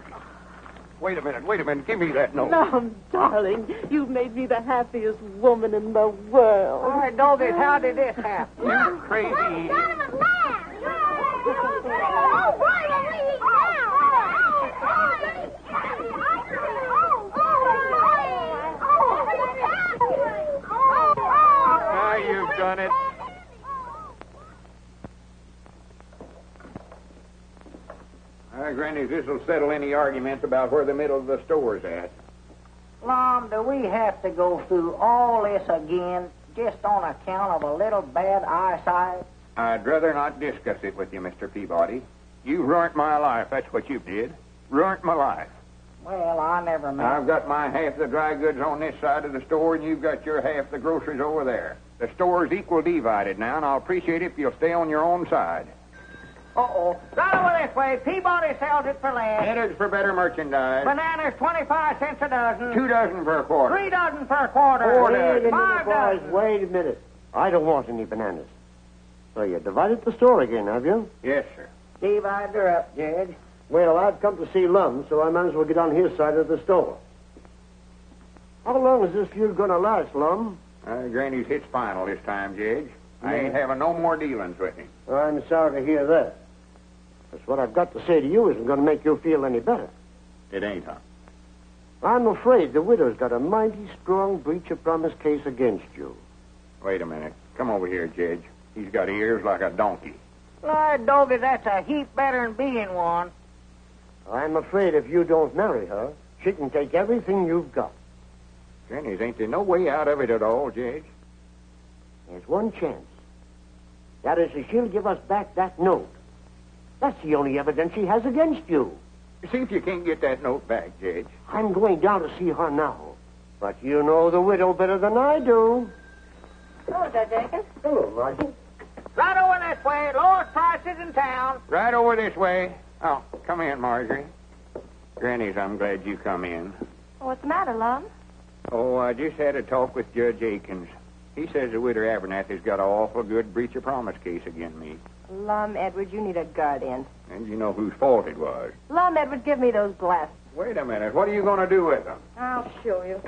Wait a minute. Give me that note. Lum, darling, you've made me the happiest woman in the world. All right, doggies, how did this happen? You crazy. Now you've done it. Granny, this'll settle any arguments about where the middle of the store's at. Lum, do we have to go through all this again just on account of a little bad eyesight? I'd rather not discuss it with you, Mr. Peabody. You ruined my life, that's what you did. Ruined my life. Well, I never meant... I've got my half the dry goods on this side of the store, and you've got your half the groceries over there. The store's equal divided now, and I'll appreciate it if you'll stay on your own side. Uh-oh. Right over this way. Peabody sells it for less. Headers for better merchandise. Bananas, 25 cents a dozen. 2 dozen for a quarter. 3 dozen for a quarter. 4 dozen. 5 dozen. Wait a minute. I don't want any bananas. So you divided the store again, have you? Yes, sir. Divide her up, Judge. Well, I've come to see Lum, so I might as well get on his side of the store. How long is this feud going to last, Lum? Granny's hit spinal this time, Judge. I ain't having no more dealings with him. I'm sorry to hear that. That's what I've got to say to you isn't going to make you feel any better. It ain't, huh? I'm afraid the widow's got a mighty strong breach of promise case against you. Wait a minute. Come over here, Judge. He's got ears like a donkey. Lord, doggy, that's a heap better than being one. I'm afraid if you don't marry her, she can take everything you've got. Granny's ain't there no way out of it at all, Judge? There's one chance. That is, if she'll give us back that note. That's the only evidence she has against you. See if you can't get that note back, Judge. I'm going down to see her now. But you know the widow better than I do. Hello, Judge Aiken. Hello, Margie. Right over this way. Lowest prices in town. Right over this way. Oh, come in, Marjorie. Granny's, I'm glad you come in. What's the matter, Lum? Oh, I just had a talk with Judge Aikens. He says the widow Abernathy's got an awful good breach of promise case against me. Lum, Edwards, you need a guardian. And you know whose fault it was. Lum, Edwards, give me those glasses. Wait a minute. What are you going to do with them? I'll show you.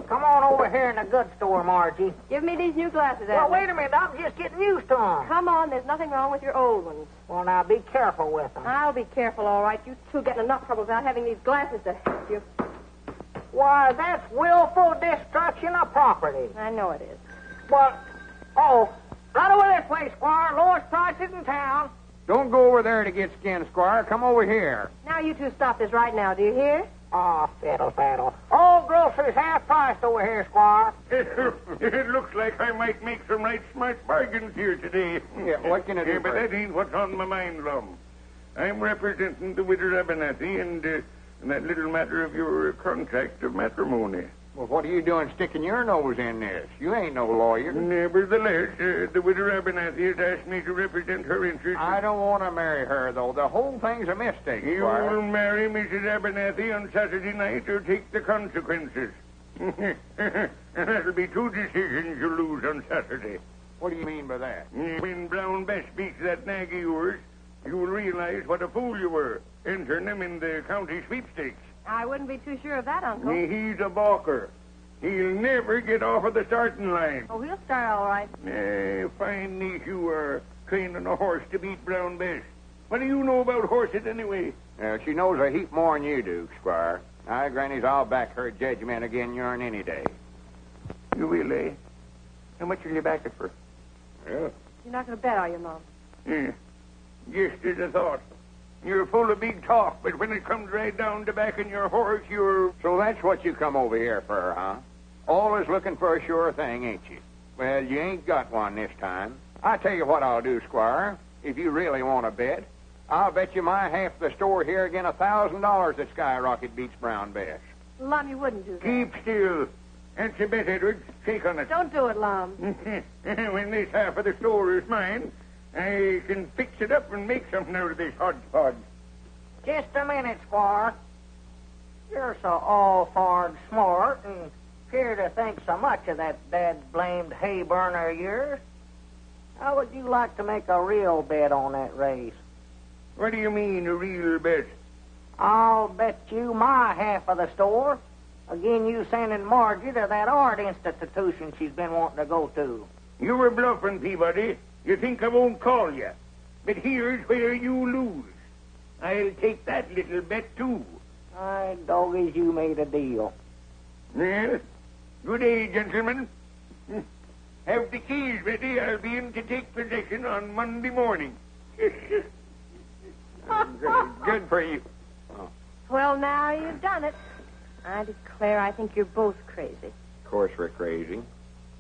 Come on over here in the goods store, Margie. Give me these new glasses, Well, Edwards. wait a minute. I'm just getting used to them. Come on, there's nothing wrong with your old ones. Well, now, be careful with them. I'll be careful, all right. You two getting enough trouble without having these glasses to help you. Why, that's willful destruction of property. I know it is. Well, right over this way, Squire. Lowest prices in town. Don't go over there to get skinned, Squire. Come over here. Now you two stop this right now, do you hear? Oh, fiddle faddle. All groceries half priced over here, Squire. It looks like I might make some right smart bargains here today. Yeah, what can I do? But that ain't what's on my mind, Lum. I'm representing the widow Abernathy and that little matter of your contract of matrimony. Well, what are you doing sticking your nose in this? You ain't no lawyer. Nevertheless, the widow Abernathy has asked me to represent her interests. I don't want to marry her, though. The whole thing's a mistake, Squire. You'll marry Mrs. Abernathy on Saturday night or take the consequences. And that'll be two decisions you'll lose on Saturday. What do you mean by that? When Brown Bess beats that nag of yours, you'll realize what a fool you were, entering him in the county sweepstakes. I wouldn't be too sure of that, Uncle. He's a balker. He'll never get off of the starting line. Oh, he'll start all right. Fine niece you are, training a horse to beat Brown Bess. What do you know about horses, anyway? She knows a heap more than you do, Squire. Grannies, I'll back her judgment again yourn any day. You will, eh? How much will you back it for? Yeah. You're not going to bet, are you, Mom? Yeah. Just as I thought. You're full of big talk, but when it comes right down to backing your horse, you're... So that's what you come over here for, huh? Always looking for a sure thing, ain't you? Well, you ain't got one this time. I tell you what I'll do, Squire. If you really want to bet, I'll bet you my half of the store here again $1,000 that Skyrocket beats Brown Bess. Lum, you wouldn't do that. Keep still. That's a bet, Edward. Shake on it. Don't do it, Lum. When this half of the store is mine, I can fix it up and make something out of this hodgepodge. Just a minute, Squire. You're so all-farred smart and appear to think so much of that dad-blamed hay burner of yours. How would you like to make a real bet on that race? What do you mean, a real bet? I'll bet you my half of the store. Again, you sending Margie to that art institution she's been wanting to go to. You were bluffing, Peabody. You think I won't call you. But here's where you lose. I'll take that little bet, too. My doggies, you made a deal. Well, good day, gentlemen. Have the keys ready. I'll be in to take possession on Monday morning. Good for you. Oh. Well, now you've done it. I declare I think you're both crazy. Of course we're crazy.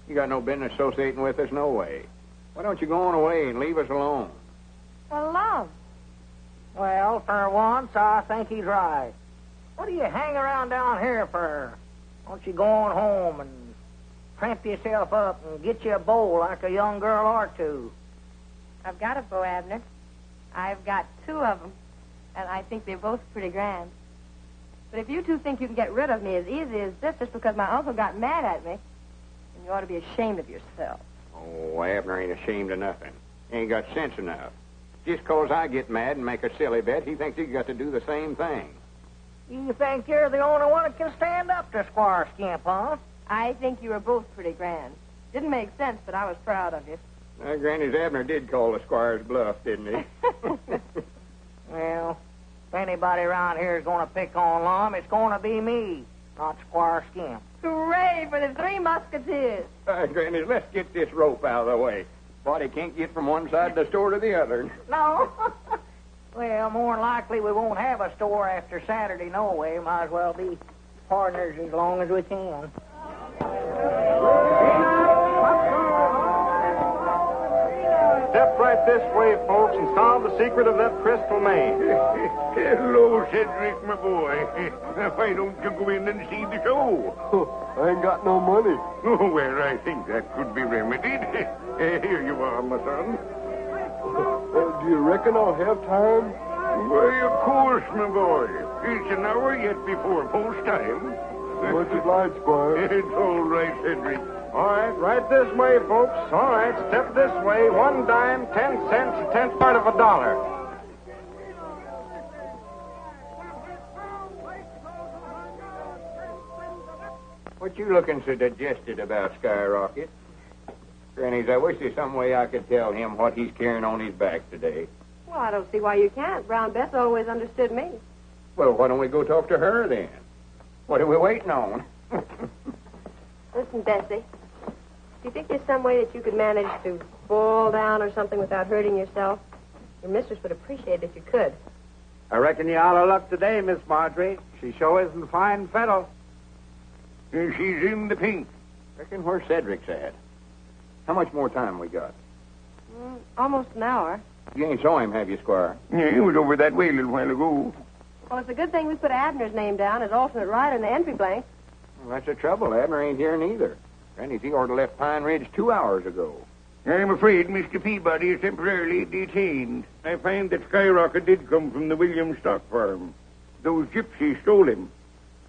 You got no business associating with us, no way. Why don't you go on away and leave us alone? Well, Lum. Well, for once, I think he's right. What do you hang around down here for? Why don't you go on home and tramp yourself up and get you a bow like a young girl or two? I've got a bow, Abner. I've got two of them, and I think they're both pretty grand. But if you two think you can get rid of me as easy as this just because my uncle got mad at me, then you ought to be ashamed of yourself. Oh, Abner ain't ashamed of nothing. He ain't got sense enough. Just 'cause I get mad and make a silly bet, he thinks he's got to do the same thing. You think you're the only one that can stand up to Squire Skimp, huh? I think you were both pretty grand. Didn't make sense, but I was proud of you. Granny's Abner did call the Squire's bluff, didn't he? Well, if anybody around here is going to pick on Lum, it's going to be me, not Squire Skimp. Hooray for the Three Musketeers. Granny, let's get this rope out of the way. Body can't get from one side of the store to the other. No. Well, more than likely we won't have a store after Saturday, no way. Might as well be partners as long as we can. Step right this way, folks, and solve the secret of that crystal maze. Hello, Cedric, my boy. Why don't you go in and see the show? Oh, I ain't got no money. Oh, well, I think that could be remedied. Here you are, my son. Do you reckon I'll have time? Why, of course, my boy. It's an hour yet before post time. Much obliged, Squire. It's all right, Cedric. All right, right this way, folks. All right, step this way. 1 dime, 10 cents, a tenth part of $1. What you looking so digested about, Skyrocket? Grannies, I wish there's some way I could tell him what he's carrying on his back today. Well, I don't see why you can't. Brown Bess always understood me. Well, why don't we go talk to her then? What are we waiting on? Listen, Bessie. Do you think there's some way that you could manage to fall down or something without hurting yourself? Your mistress would appreciate it if you could. I reckon you're out of luck today, Miss Marjorie. She sure isn't fine fettle. She's in the pink. Reckon where Cedric's at. How much more time we got? Almost an hour. You ain't saw him, have you, Squire? Yeah, he was over that way a little while ago. Well, it's a good thing we put Abner's name down as alternate rider in the entry blank. Well, that's the trouble. Abner ain't here neither. Granny's he ought to left Pine Ridge 2 hours ago. I'm afraid Mr. Peabody is temporarily detained. I find that Skyrocket did come from the Williams stock farm. Those gypsies stole him.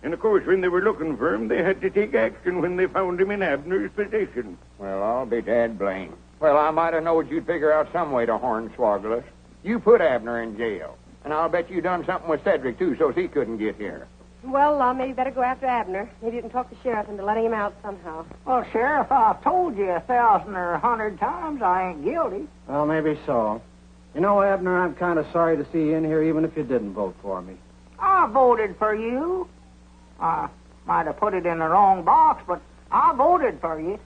And, of course, when they were looking for him, they had to take action when they found him in Abner's possession. Well, I'll be dad blamed. Well, I might have known you'd figure out some way to hornswoggle us. You put Abner in jail. And I'll bet you done something with Cedric, too, so he couldn't get here. Well, maybe better go after Abner. Maybe you can talk the sheriff into letting him out somehow. Well, Sheriff, I've told you 1,000 or 100 times I ain't guilty. Well, maybe so. You know, Abner, I'm kind of sorry to see you in here, even if you didn't vote for me. I voted for you. I might have put it in the wrong box, but I voted for you.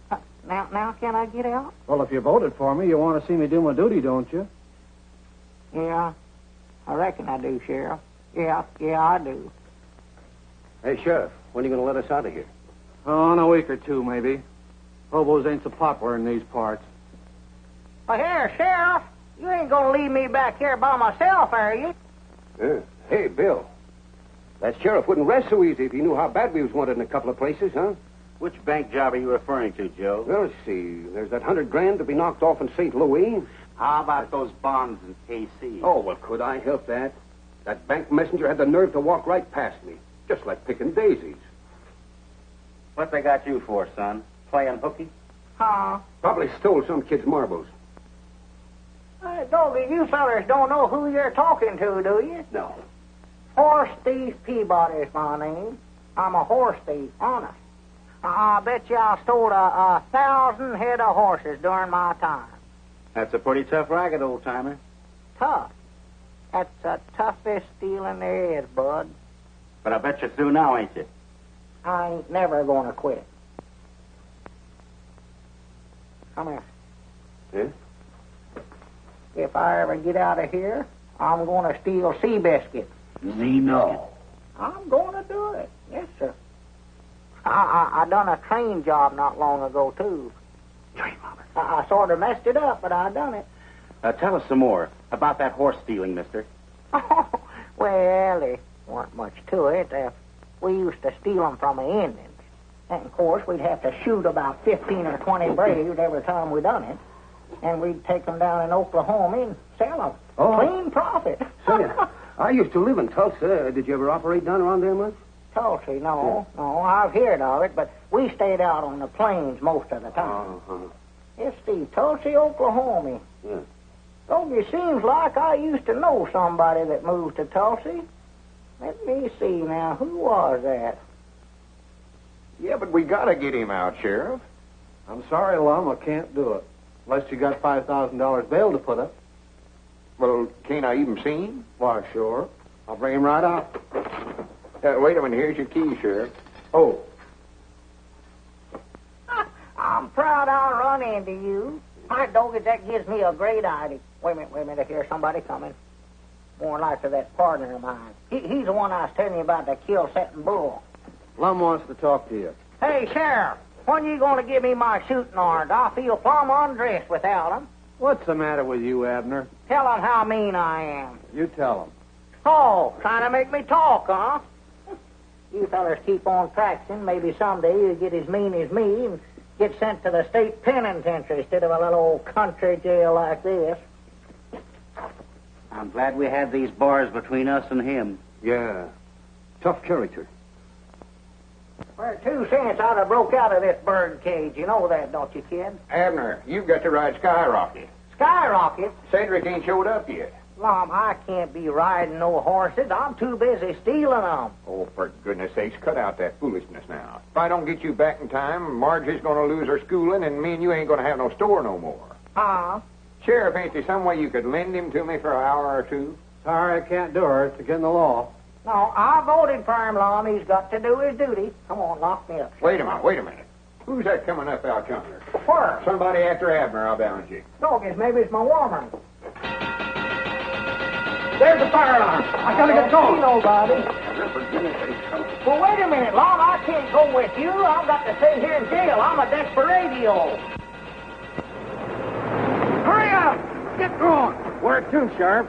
Now, can I get out? Well, if you voted for me, you want to see me do my duty, don't you? Yeah, I reckon I do, Sheriff. Yeah, I do. Hey, Sheriff, when are you going to let us out of here? Oh, in a week or two, maybe. Hobos ain't so popular in these parts. Well, here, Sheriff, you ain't going to leave me back here by myself, are you? Hey, Bill. That sheriff wouldn't rest so easy if he knew how bad we was wanted in a couple of places, huh? Which bank job are you referring to, Joe? Well, let's see. There's that $100,000 to be knocked off in St. Louis. How about those bonds in KC? Oh, well, could I help that? That bank messenger had the nerve to walk right past me, just like picking daisies. What they got you for, son? Playing hooky? Huh? Probably stole some kid's marbles. Hey, Doggy, you fellers don't know who you're talking to, do you? No. Horse Thief Peabody's my name. I'm a horse thief, honest. I bet you I stole 1,000 head of horses during my time. That's a pretty tough racket, old-timer. Tough? That's the toughest stealing there is, bud. But I bet you're through now, ain't you? I ain't never gonna quit. Come here. Yeah? If I ever get out of here, I'm gonna steal sea biscuits. No. I'm gonna do it. Yes, sir. I done a train job not long ago, too. I sort of messed it up, but I done it. Tell us some more about that horse stealing, mister. Well, there weren't much to it. We used to steal them from the Indians. And, of course, we'd have to shoot about 15 or 20 braves every time we done it. And we'd take them down in Oklahoma and sell them. Oh. Clean profit. Say, I used to live in Tulsa. Did you ever operate down around there much? Tulsa, no. I've heard of it, but we stayed out on the plains most of the time. Uh-huh. It's the Tulsa, Oklahoma. Yeah. Don't it seems like I used to know somebody that moved to Tulsa. Let me see now. Who was that? Yeah, but we gotta get him out, Sheriff. I'm sorry, Lum, I can't do it. Unless you got $5,000 bail to put up. Well, can't I even see him? Why, sure. I'll bring him right out. Wait a minute. Here's your key, Sheriff. Oh. I'm proud I'll run into you. My doggy, that gives me a great idea. Wait a minute. I hear somebody coming. More like to that partner of mine. He's the one I was telling you about, the kill-setting bull. Lum wants to talk to you. Hey, Sheriff, when you going to give me my shooting orders? I feel plumb undressed without them. What's the matter with you, Abner? Tell them how mean I am. You tell him. Oh, trying to make me talk, huh? You fellas keep on practicing. Maybe someday you'll get as mean as me and get sent to the state penitentiary instead of a little old country jail like this. I'm glad we had these bars between us and him. Yeah. Tough character. For 2 cents, I'd have broke out of this bird cage. You know that, don't you, kid? Abner, you've got to ride Skyrocket. Skyrocket? Cedric ain't showed up yet. Mom, I can't be riding no horses. I'm too busy stealing them. Oh, for goodness sakes, cut out that foolishness now. If I don't get you back in time, Margie's going to lose her schooling, and me and you ain't going to have no store no more. Huh? Sheriff, ain't there some way you could lend him to me for an hour or two? Sorry, I can't do her. It's against the law. No, I voted for him, Lum. He's got to do his duty. Come on, lock me up. Wait a minute. Who's that coming up out yonder? Where? Somebody after Abner, I'll balance you. Doggies, maybe it's my woman. There's the fire alarm. I gotta get going. Nobody. Well, wait a minute, Lum. I can't go with you. I've got to stay here in jail. I'm a desperadio. Hurry up! Get going. Where to, Sheriff?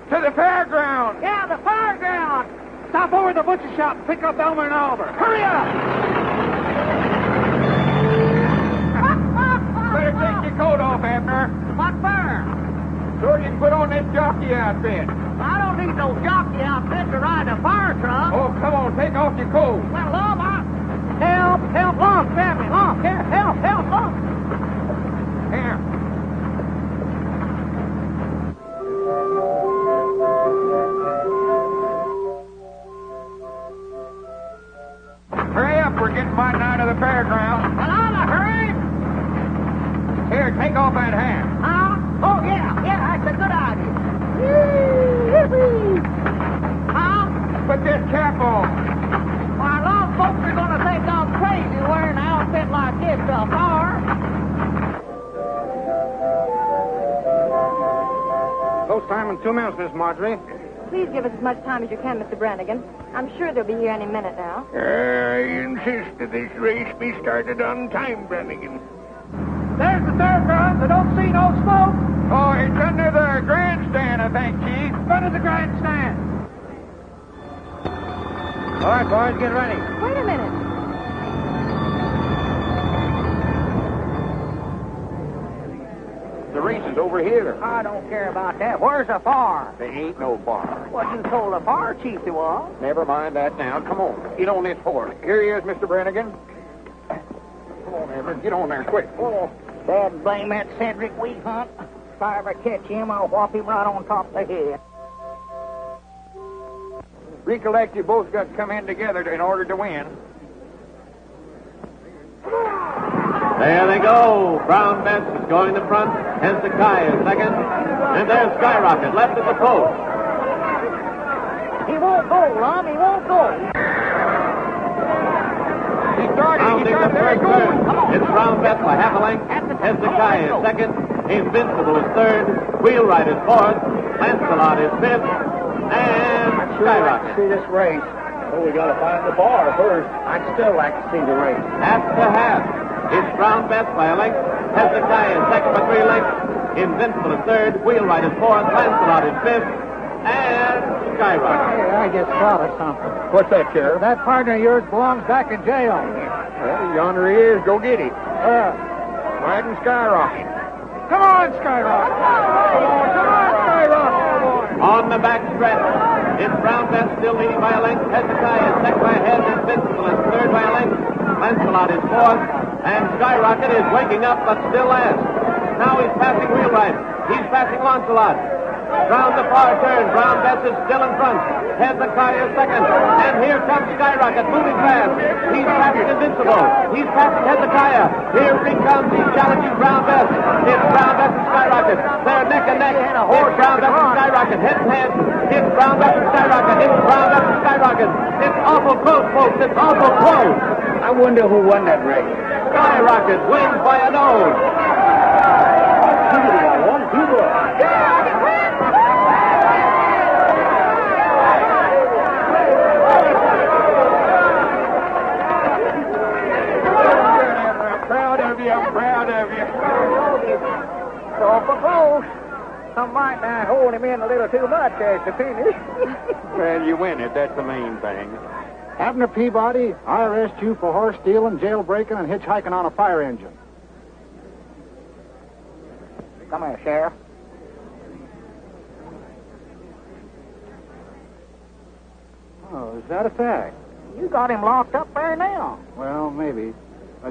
To the fairground. Yeah, the fairground. Stop over at the butcher shop and pick up Elmer and Oliver. Hurry up! Better take your coat off, Abner. What for? So you can put on this jockey outfit. I don't need no jockey outfit to ride a fire truck. Oh, come on, take off your coat. Well, Lum, help, Lum, family, Lum, here, help, Lum. Here. Hurry up, we're getting mighty nigh to the fairground. Well, I'm a hurry. Here, take off that hat. Huh? Oh, yeah, that's a good idea. Huh? Put this cap on. Why, Lum, folks are going to think I'm crazy wearing an outfit like this to a bar. Close time in 2 minutes, Miss Marjorie. Please give us as much time as you can, Mr. Brannigan. I'm sure they'll be here any minute now. I insist that this race be started on time, Brannigan. There's the fairgrounds. I don't see no smoke. Oh, it's under the grandstand, I think, Chief. Under the grandstand. All right, boys, get ready. Wait a minute. The race is over here. I don't care about that. Where's the bar? There ain't no bar. Well, you told the bar chief there was. Never mind that now. Come on. Get on this horse. Here he is, Mr. Brannigan. Come on, Everett. Get on there quick. Oh, Dad blame that Cedric Wheat Hunt. If I ever catch him, I'll whop him right on top of the head. Recollect you both got to come in together in order to win. There they go. Brown Bess is going to front. Hezekiah is second. And there's Skyrocket left at the post. He won't go, Lum. He won't go. Rounding the first turn. It's Brown Bess by half a length. Hezekiah is second. Invincible is third. Wheelwright is fourth. Lancelot is fifth. And Skyrocket. See this race. Oh, we got to find the bar first. I'd still like to see the race. Half to half. It's Brown Bess by a length. Hezekiah is second by 3 lengths. Invincible is third. Wheelwright is fourth. Lancelot is fifth. And Skyrocket. Hey, I just thought of something. What's that, Sheriff? That partner of yours belongs back in jail. Well, yonder he is. Go get him. Riding Skyrocket. Come on, Skyrocket. Come on, Skyrocket. On the back stretch, it's Brown Bess still leading by a length. Hezekiah is second by a head. Invincible is third by a length. Lancelot is fourth. And Skyrocket is waking up, but still last. Now he's passing Wheelwright. He's passing Lancelot. Round the far turn, Brown Bess is still in front. Hezekiah is second. And here comes Skyrocket, moving fast. He's passing Invincible. He's passing Hezekiah. Here he comes. He's challenging Brown Bess. It's Brown Bess and Skyrocket. They're neck and neck. It's Brown Bess and Skyrocket. Head and head. It's Brown Bess and Skyrocket. It's Brown Bess and Skyrocket. It's awful close, folks. It's awful close. I wonder who won that race. Skyrocket wins by a nose. I'm proud of you. So for close. Some might not hold him in a little too much as to finish. Well, you win it. That's the main thing. Abner Peabody, I arrest you for horse stealing, jailbreaking, and hitchhiking on a fire engine. Come here, Sheriff. Oh, is that a fact? You got him locked up there now. Well, maybe.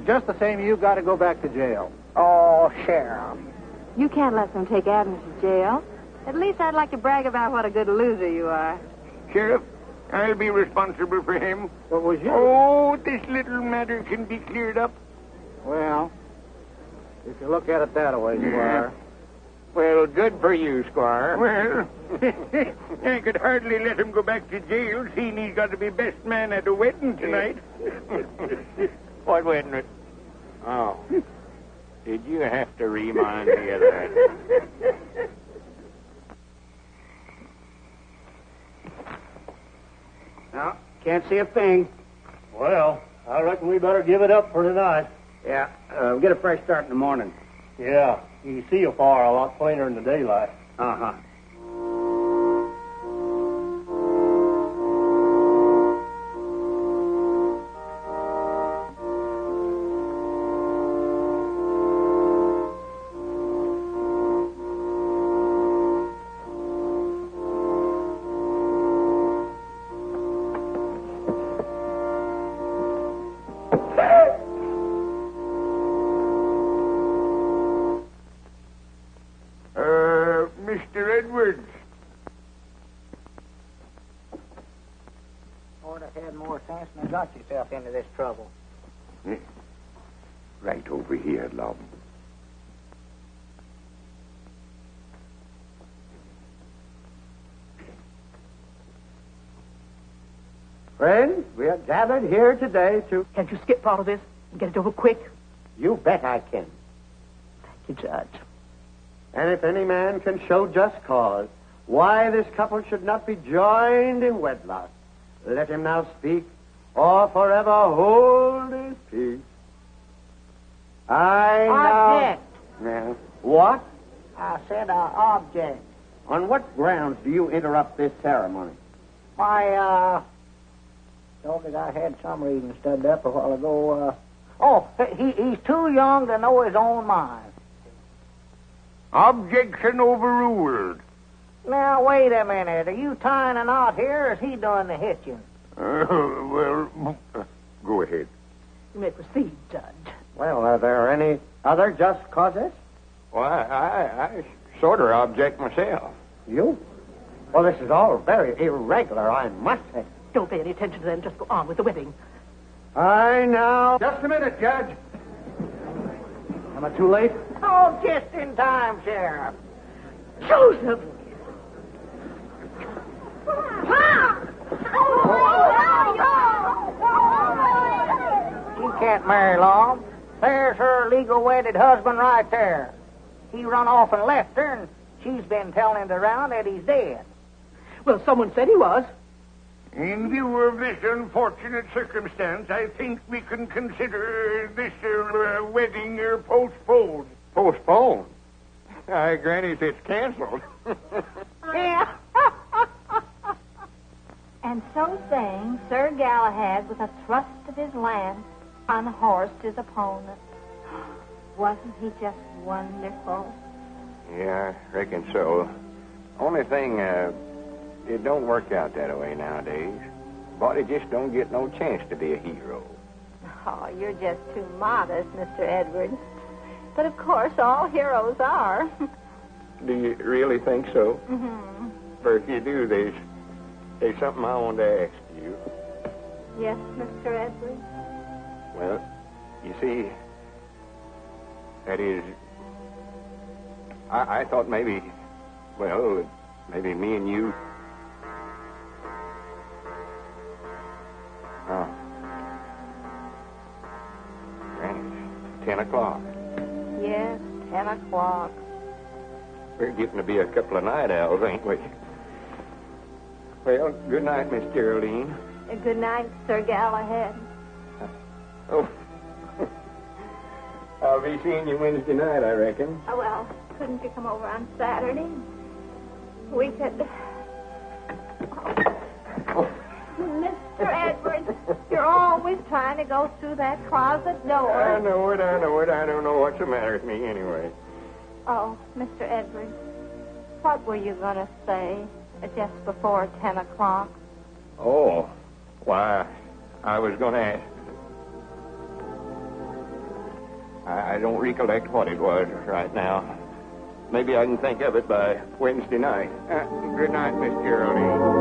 Just the same, you've got to go back to jail. Oh, Sheriff. You can't let them take Abner to jail. At least I'd like to brag about what a good loser you are. Sheriff, I'll be responsible for him. What was you? Oh, this little matter can be cleared up. Well, if you look at it that way, you are. Well, good for you, Squire. Well, I could hardly let him go back to jail, seeing he's got to be best man at a wedding tonight. What wedding? Oh. Did you have to remind me of that? Can't see a thing. Well, I reckon we better give it up for tonight. Yeah, we'll get a fresh start in the morning. Yeah, you can see afar a lot plainer in the daylight. Uh-huh. Mr. Edwards. Ought to have had more sense than got yourself into this trouble. Right over here, Lum. Friends, we are gathered here today to... Can't you skip part of this and get it over quick? You bet I can. Thank you, Judge. And if any man can show just cause why this couple should not be joined in wedlock, let him now speak or forever hold his peace. Object. Now, what? I said object. On what grounds do you interrupt this ceremony? Why, told that I had some reason studied up a while ago. He's too young to know his own mind. Objection overruled. Now, wait a minute. Are you tying a knot here, or is he doing the hitching? Go ahead. You may proceed, Judge. Well, are there any other just causes? Well, I sort of object myself. You? Well, this is all very irregular, I must say. Don't pay any attention to them. Just go on with the wedding. I now... Just a minute, Judge. Am I too late? Oh, just in time, Sheriff. Joseph! She can't marry Long. There's her legal wedded husband right there. He run off and left her, and she's been telling it around that he's dead. Well, someone said he was. In view of this unfortunate circumstance, I think we can consider this wedding postponed. Postponed? Granny, it's canceled. Yeah. And so saying, Sir Galahad, with a thrust of his lance, unhorsed his opponent. Wasn't he just wonderful? Yeah, I reckon so. Only thing, it don't work out that way nowadays. Body just don't get no chance to be a hero. Oh, you're just too modest, Mr. Edwards. But of course, all heroes are. Do you really think so? Mm-hmm. Or if you do, there's something I want to ask you. Yes, Mr. Edwards? Well, you see, that is, I thought maybe me and you... Oh. Granny, it's 10 o'clock. Yes, 10 o'clock. We're getting to be a couple of night owls, ain't we? Well, good night, Miss Geraldine. Good night, Sir Galahad. Oh. I'll be seeing you Wednesday night, I reckon. Oh, well, couldn't you come over on Saturday? We could... Oh. Mr. Edwards, you're always trying to go through that closet door. I know it. I don't know what's the matter with me anyway. Oh, Mr. Edwards, what were you going to say just before 10 o'clock? Oh, why, I was going to ask... I don't recollect what it was right now. Maybe I can think of it by Wednesday night. Good night, Miss Geraldine.